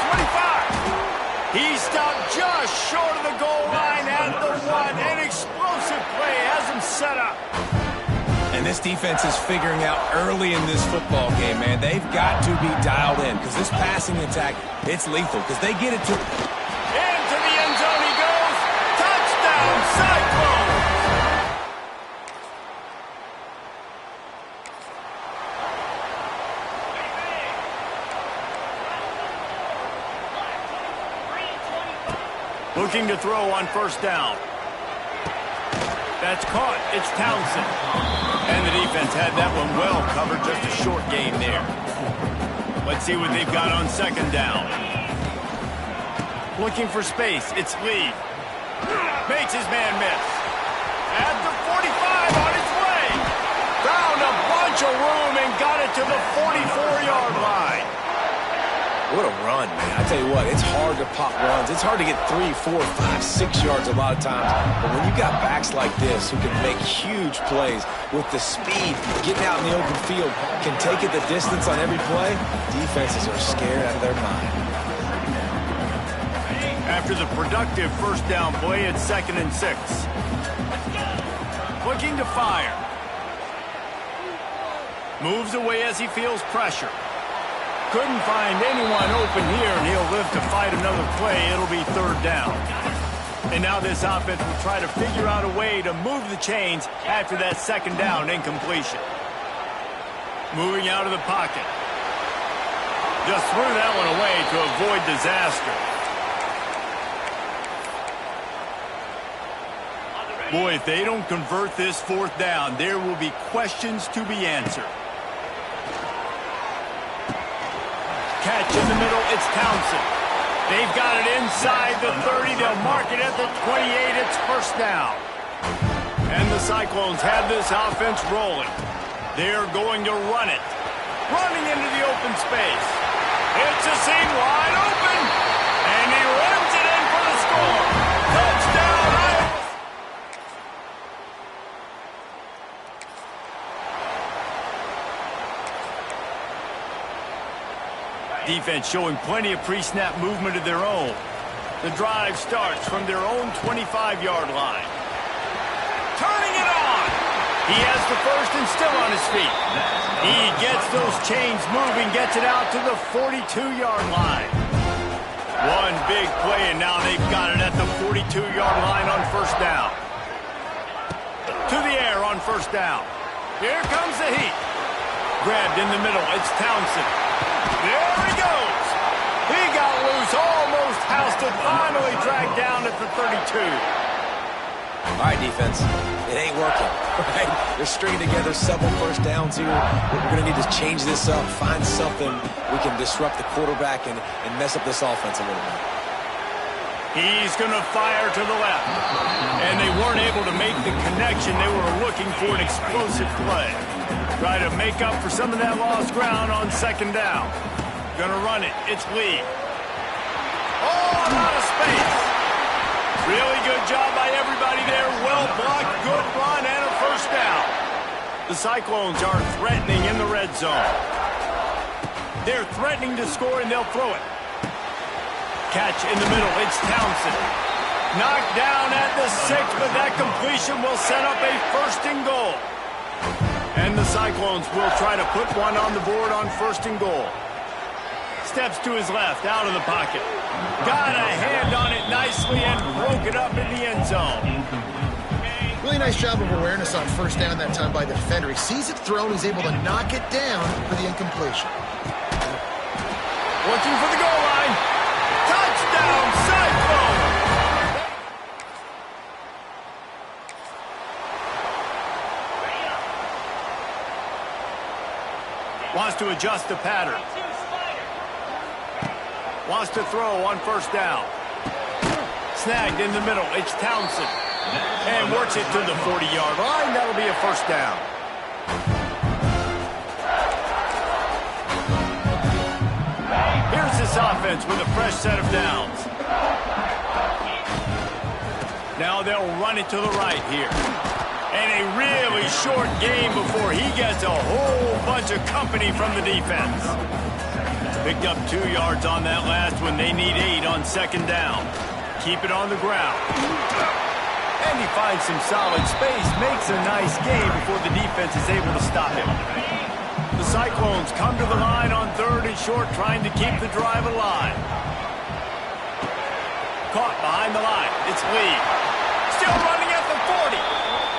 25. He stopped just short of the goal line at the 1. An explosive play has him set up. And this defense is figuring out early in this football game, man. They've got to be dialed in because this passing attack, it's lethal because they get it to... Into the end zone he goes. Touchdown, Cyclones! Looking to throw on first down. That's caught. It's Townsend. And the defense had that one well covered. Just a short gain there. Let's see what they've got on second down. Looking for space. It's Lee. Makes his man miss. At the 45 on its way. Found a bunch of room and got it to the 44-yard line. What a run, man. I tell you what, it's hard to pop runs. It's hard to get 3, 4, 5, 6 yards a lot of times. But when you got backs like this who can make huge plays with the speed, getting out in the open field, can take it the distance on every play, defenses are scared out of their mind. After the productive first down play, it's 2nd and 6. Looking to fire. Moves away as he feels pressure. Couldn't find anyone open here, and he'll live to fight another play. It'll be 3rd down. And now this offense will try to figure out a way to move the chains after that 2nd down incompletion. Moving out of the pocket. Just threw that one away to avoid disaster. Boy, if they don't convert this fourth down, there will be questions to be answered. Catch in the middle, it's Townsend. They've got it inside the 30. They'll mark it at the 28. It's first down. And the Cyclones have this offense rolling. They're going to run it. Running into the open space. It's a seam wide open. And he runs it in for the score. Touchdown, Iowa. Defense showing plenty of pre-snap movement of their own. The drive starts from their own 25-yard line. Turning it on. He has the first and still on his feet. He gets those chains moving, gets it out to the 42-yard line. One big play, and now they've got it at the 42-yard line on first down. To the air on first down. Here comes the heat. Grabbed in the middle. It's Townsend. There he goes. He got loose, almost housed it, finally dragged down at the 32. All right, defense. It ain't working, right? They're stringing together several first downs here. We're going to need to change this up, find something we can disrupt the quarterback and mess up this offense a little bit. He's going to fire to the left. And they weren't able to make the connection. They were looking for an explosive play. Try to make up for some of that lost ground on second down. Gonna run it. It's Lee. Oh, out of space. Really good job by everybody there. Well blocked, good run, and a first down. The Cyclones are threatening in the red zone. They're threatening to score, and they'll throw it. Catch in the middle. It's Townsend. Knocked down at the 6, but that completion will set up a first and goal. And the Cyclones will try to put one on the board on first and goal. Steps to his left, out of the pocket. Got a hand on it nicely and broke it up in the end zone. Really nice job of awareness on first down that time by the defender. He sees it thrown, he's able to knock it down for the incompletion. Looking for the goal line. Touchdown, Cyclone! Wants to adjust the pattern. Wants to throw on first down. Snagged in the middle. It's Townsend. And works it to the 40-yard line. That'll be a first down. Here's this offense with a fresh set of downs. Now they'll run it to the right here. And a really short game before he gets a whole bunch of company from the defense. Picked up 2 yards on that last one. They need 8 on second down. Keep it on the ground. And he finds some solid space. Makes a nice game before the defense is able to stop him. The Cyclones come to the line on third and short, trying to keep the drive alive. Caught behind the line. It's Lee. Still running at the 40.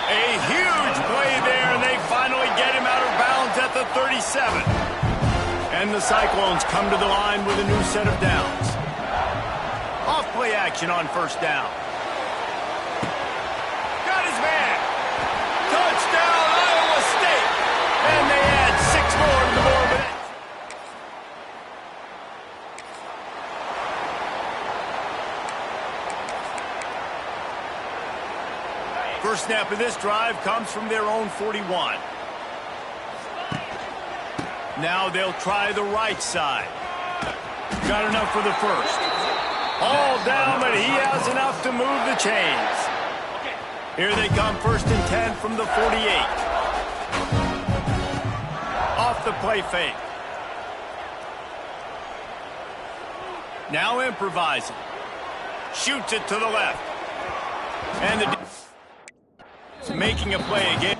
A huge play there, and they finally get him out of bounds at the 37. And the Cyclones come to the line with a new set of downs. Off play action on first down. Got his man. Touchdown, Iowa State. And they add 6 more to the board. First snap of this drive comes from their own 41. Now they'll try the right side. Got enough for the first. All down, but he has enough to move the chains. Here they come, first and 10 from the 48. Off the play fake. Now improvising. Shoots it to the left. And the making a play again.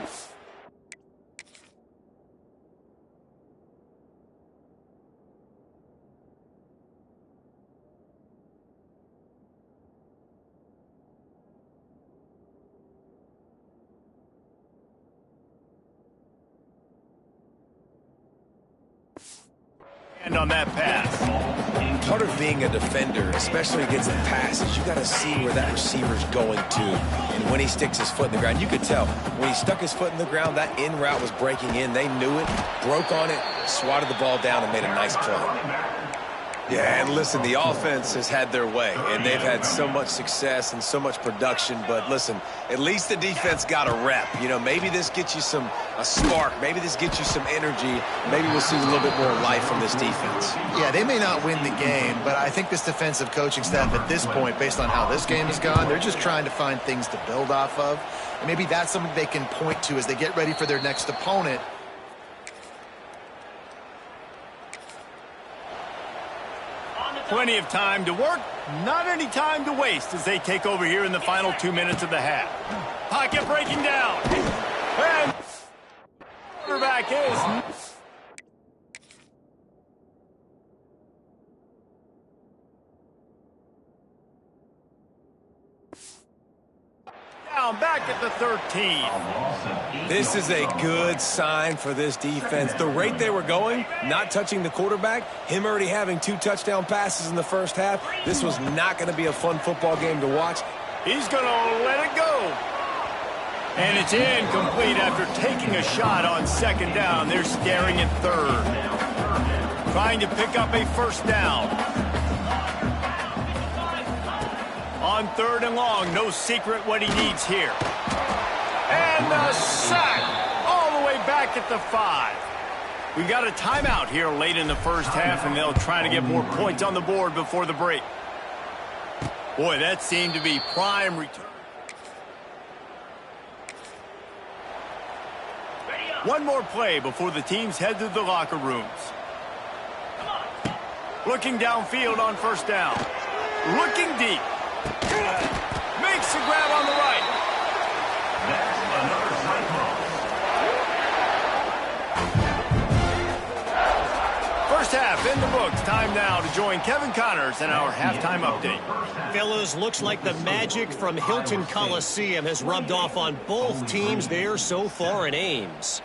And on that pass. Part of being a defender, especially against the pass, is you got to see where that receiver's going to. And when he sticks his foot in the ground, you could tell. When he stuck his foot in the ground, that in route was breaking in. They knew it, broke on it, swatted the ball down, and made a nice play. Yeah, and listen, the offense has had their way, and they've had so much success and so much production. But listen, at least the defense got a rep. You know, maybe this gets you a spark. Maybe this gets you some energy. Maybe we'll see a little bit more life from this defense. Yeah, they may not win the game, but I think this defensive coaching staff at this point, based on how this game has gone, they're just trying to find things to build off of. And maybe that's something they can point to as they get ready for their next opponent. Plenty of time to work, not any time to waste as they take over here in the final 2 minutes of the half. Pocket breaking down. And quarterback is... Down back at the 13. This is a good sign for this defense. The rate they were going, not touching the quarterback, him already having 2 touchdown passes in the first half, this was not going to be a fun football game to watch. He's going to let it go. And it's incomplete after taking a shot on second down. They're staring at third. Trying to pick up a first down. On third and long, no secret what he needs here. And the sack all the way back at the 5. We got a timeout here late in the first half, and they'll try to get more points on the board before the break. Boy, that seemed to be prime return. One more play before the teams head to the locker rooms. Looking downfield on first down. Looking deep. Makes the grab on the right. First half in the books. Time now to join Kevin Connors in our halftime update. Fellas, looks like the magic from Hilton Coliseum has rubbed off on both teams there so far in Ames.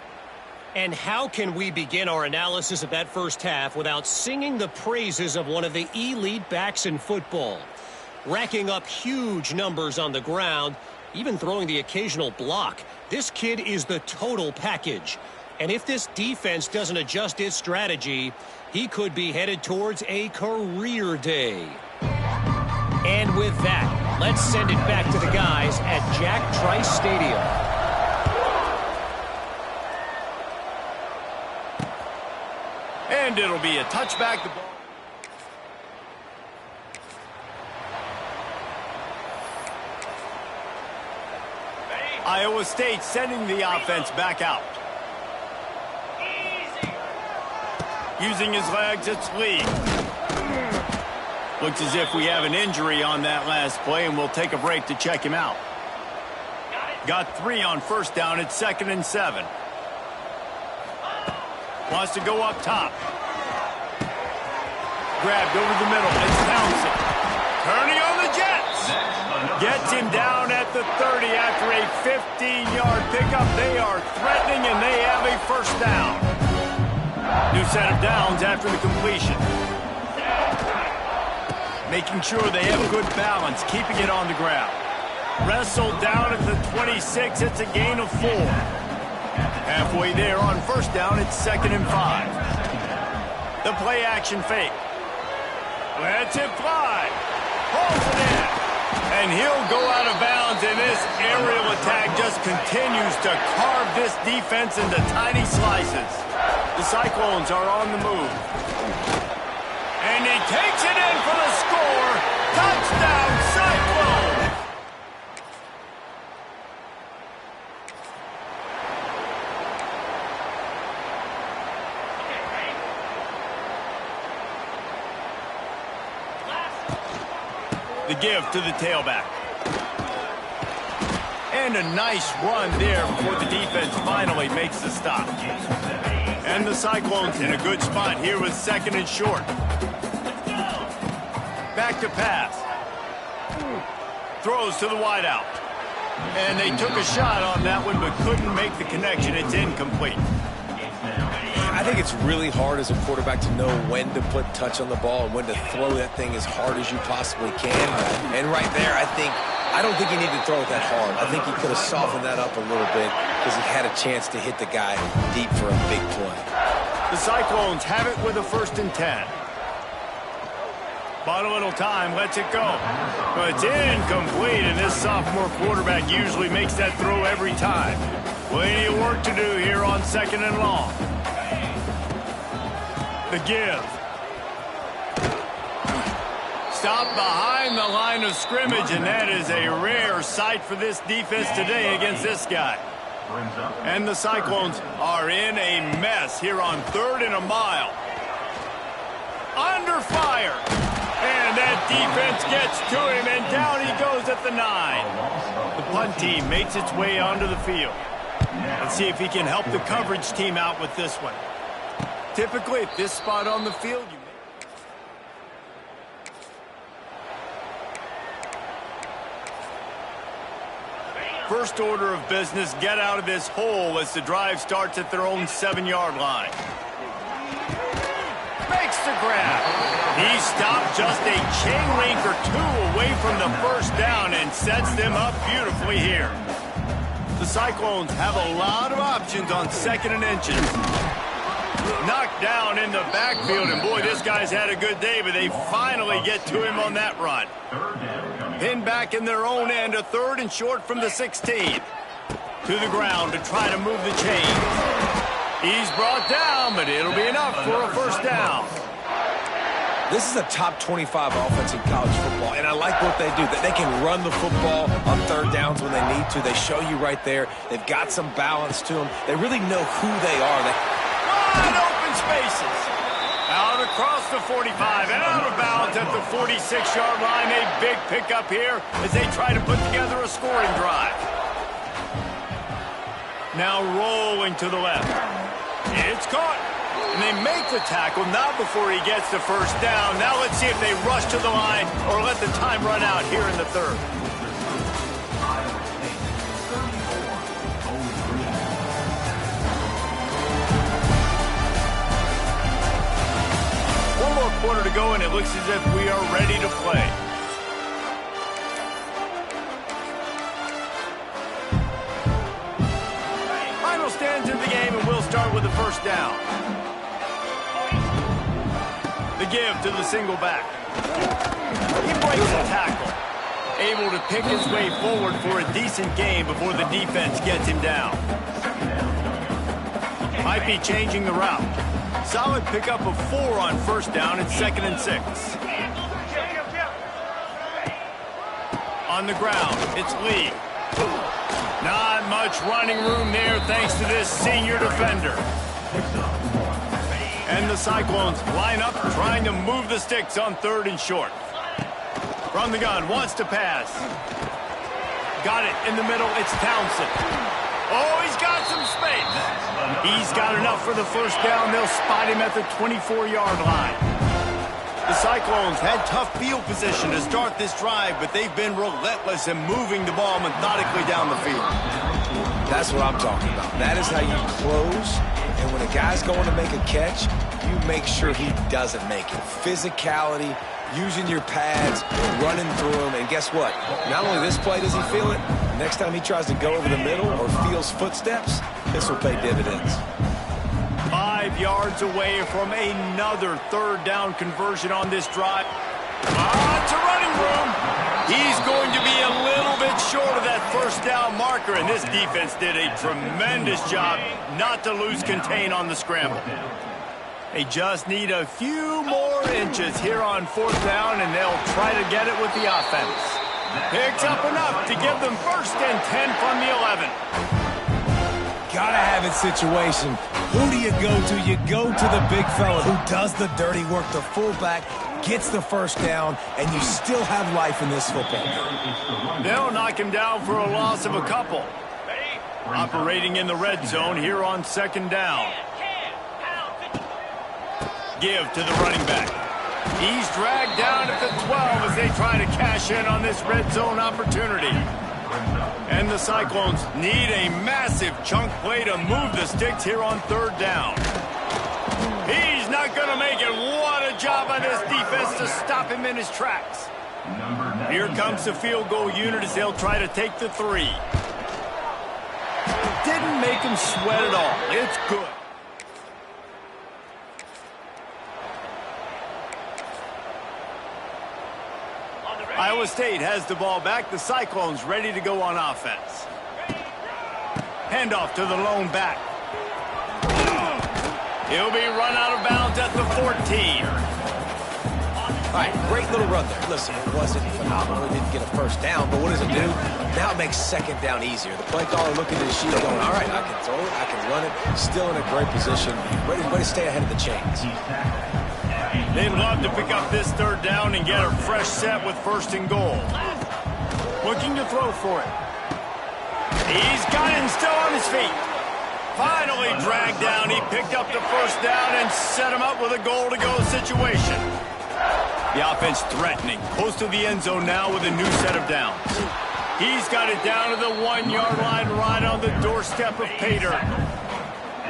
And how can we begin our analysis of that first half without singing the praises of one of the elite backs in football? Racking up huge numbers on the ground, even throwing the occasional block. This kid is the total package. And if this defense doesn't adjust its strategy, he could be headed towards a career day. And with that, let's send it back to the guys at Jack Trice Stadium. And it'll be a touchback. The ball. Iowa State sending the offense back out. Using his legs, it's Lee. Looks as if we have an injury on that last play, and we'll take a break to check him out. Got 3 on first down. It's 2nd and 7. Wants to go up top. Grabbed over the middle. It's Townsend. Turning on the Jets. Gets him down at the 30 after a 15-yard pickup. They are threatening, and they have a first down. New set of downs after the completion. Making sure they have good balance, keeping it on the ground. Wrestled down at the 26. It's a gain of 4. Halfway there on first down, it's 2nd and 5. The play action fake. Lets it fly. Pulls it in. And he'll go out of bounds, and this aerial attack just continues to carve this defense into tiny slices. The Cyclones are on the move. And he takes it in for the score. Touchdown, Cyclone! The give to the tailback. And a nice run there before the defense finally makes the stop. And the Cyclones in a good spot here with 2nd and short. Back to pass. Throws to the wideout. And they took a shot on that one but couldn't make the connection. It's incomplete. I think it's really hard as a quarterback to know when to put touch on the ball and when to throw that thing as hard as you possibly can. And right there, I don't think he needed to throw it that hard. I think he could have softened that up a little bit because he had a chance to hit the guy deep for a big play. The Cyclones have it with a 1st and 10. Bought a little time, lets it go. But it's incomplete, and this sophomore quarterback usually makes that throw every time. Plenty of work to do here on 2nd and long. The give. Stopped behind the line of scrimmage, and that is a rare sight for this defense today against this guy. And the Cyclones are in a mess here on 3rd and a mile. Under fire. And that defense gets to him, and down he goes at the 9. The punt team makes its way onto the field. Let's see if he can help the coverage team out with this one. Typically, at this spot on the field, first order of business, get out of this hole as the drive starts at their own 7-yard line. Makes the grab. He stopped just a chain link or 2 away from the 1st down and sets them up beautifully here. The Cyclones have a lot of options on 2nd and inches. Knocked down in the backfield, and boy, this guy's had a good day, but they finally get to him on that run. Pinned back in their own end, a 3rd and short from the 16. To the ground to try to move the chains. He's brought down, but it'll be enough for a 1st down. This is a top 25 offense in college football, and I like what they do. That they can run the football on 3rd downs when they need to. They show you right there. They've got some balance to them. They really know who they are. Wide open spaces. Out across the 45 and out of bounds at the 46-yard line. A big pickup here as they try to put together a scoring drive. Now rolling to the left. It's caught. And they make the tackle, not before he gets the 1st down. Now let's see if they rush to the line or let the time run out here in the 3rd. One more quarter to go, and it looks as if we are ready to play. Final stands in the game, and we'll start with the 1st down. The give to the single back. He breaks the tackle. Able to pick his way forward for a decent gain before the defense gets him down. Might be changing the route. Solid pickup of 4 on 1st down. It's 2nd and 6. On the ground, it's Lee. Not much running room there thanks to this senior defender. And the Cyclones line up trying to move the sticks on 3rd and short. From the gun, wants to pass. Got it in the middle, it's Townsend. Oh, he's got some space. He's got enough for the 1st down. They'll spot him at the 24-yard line. The Cyclones had tough field position to start this drive, but they've been relentless in moving the ball methodically down the field. That's what I'm talking about. That is how you close. And when a guy's going to make a catch, you make sure he doesn't make it. Physicality, using your pads, running through them. And guess what? Not only this play does he feel it, next time he tries to go over the middle or feels footsteps, this will pay dividends. 5 yards away from another 3rd down conversion on this drive. It's a running room. He's going to be a little bit short of that 1st down marker, and this defense did a tremendous job not to lose contain on the scramble. They just need a few more inches here on 4th down, and they'll try to get it with the offense. Picks up enough to give them 1st and 10 from the 11. Gotta have it situation. Who do you go to? You go to the big fella who does the dirty work. The fullback gets the 1st down, and you still have life in this football game. They'll knock him down for a loss of a couple. Operating in the red zone here on 2nd down. Give to the running back. He's dragged down at the 12 as they try to cash in on this red zone opportunity. And the Cyclones need a massive chunk play to move the sticks here on 3rd down. not going to make it. What a job by this defense to stop him in his tracks. Here comes the field goal unit as they'll try to take the 3. Didn't make him sweat at all. It's good. Iowa State has the ball back. The Cyclones ready to go on offense. Handoff to the lone back. He'll be run out of bounds at the 14. All right, great little run there. Listen, it wasn't phenomenal. He didn't get a first down, but what does it do? Now it makes second down easier. The play caller looking at his sheet going, all right, I can throw it, I can run it. Still in a great position, ready to stay ahead of the chains. They'd love to pick up this third down and get a fresh set with 1st and goal. Looking to throw for it. He's got it and still on his feet. Finally dragged down. He picked up the 1st down and set him up with a goal-to-go situation. The offense threatening. Close to the end zone now with a new set of downs. He's got it down to the 1-yard line right on the doorstep of Pater.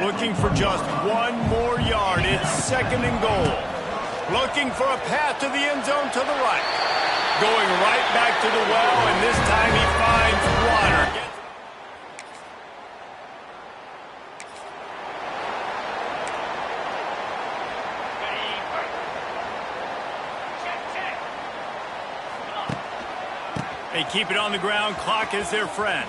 Looking for just 1 more yard. It's 2nd and goal. Looking for a path to the end zone to the right. Going right back to the well, and this time he finds water. They keep it on the ground. Clock is their friend.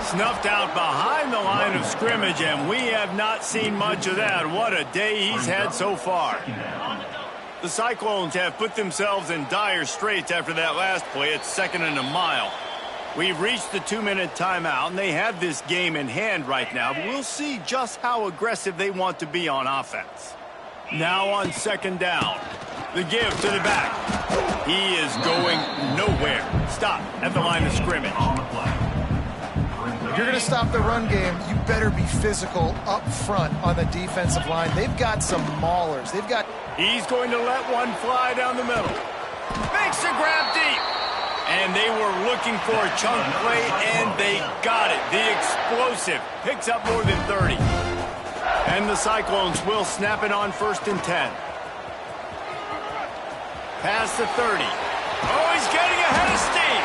Snuffed out behind the line of scrimmage, and we have not seen much of that. What a day he's had so far. The Cyclones have put themselves in dire straits after that last play. It's 2nd and a mile. We've reached the 2-minute timeout, and they have this game in hand right now. But we'll see just how aggressive they want to be on offense. Now on 2nd down. The give to the back. He is going nowhere. Stop at the line of scrimmage. If you're going to stop the run game, you better be physical up front on the defensive line. They've got some maulers. He's going to let one fly down the middle. Makes the grab deep. And they were looking for a chunk play, and they got it. The explosive picks up more than 30. And the Cyclones will snap it on 1st and 10. Past the 30. Oh, he's getting ahead of steam.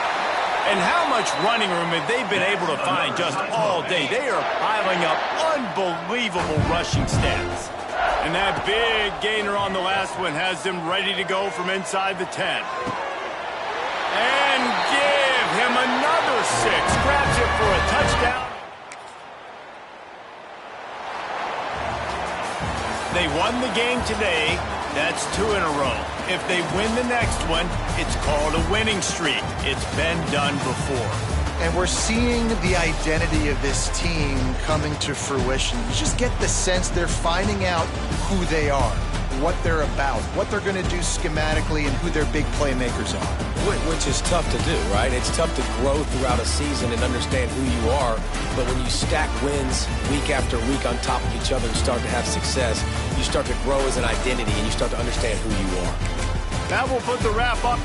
And how much running room have they been able to find just all day? They are piling up unbelievable rushing stats. And that big gainer on the last one has them ready to go from inside the 10. And give him another 6. Grabs it for a touchdown. They won the game today. That's 2 in a row. If they win the next one, it's called a winning streak. It's been done before. And we're seeing the identity of this team coming to fruition. You just get the sense they're finding out who they are, what they're about, what they're going to do schematically, and who their big playmakers are. Which is tough to do, right? It's tough to grow throughout a season and understand who you are. But when you stack wins week after week on top of each other and start to have success, you start to grow as an identity and you start to understand who you are. That will put the wrap up.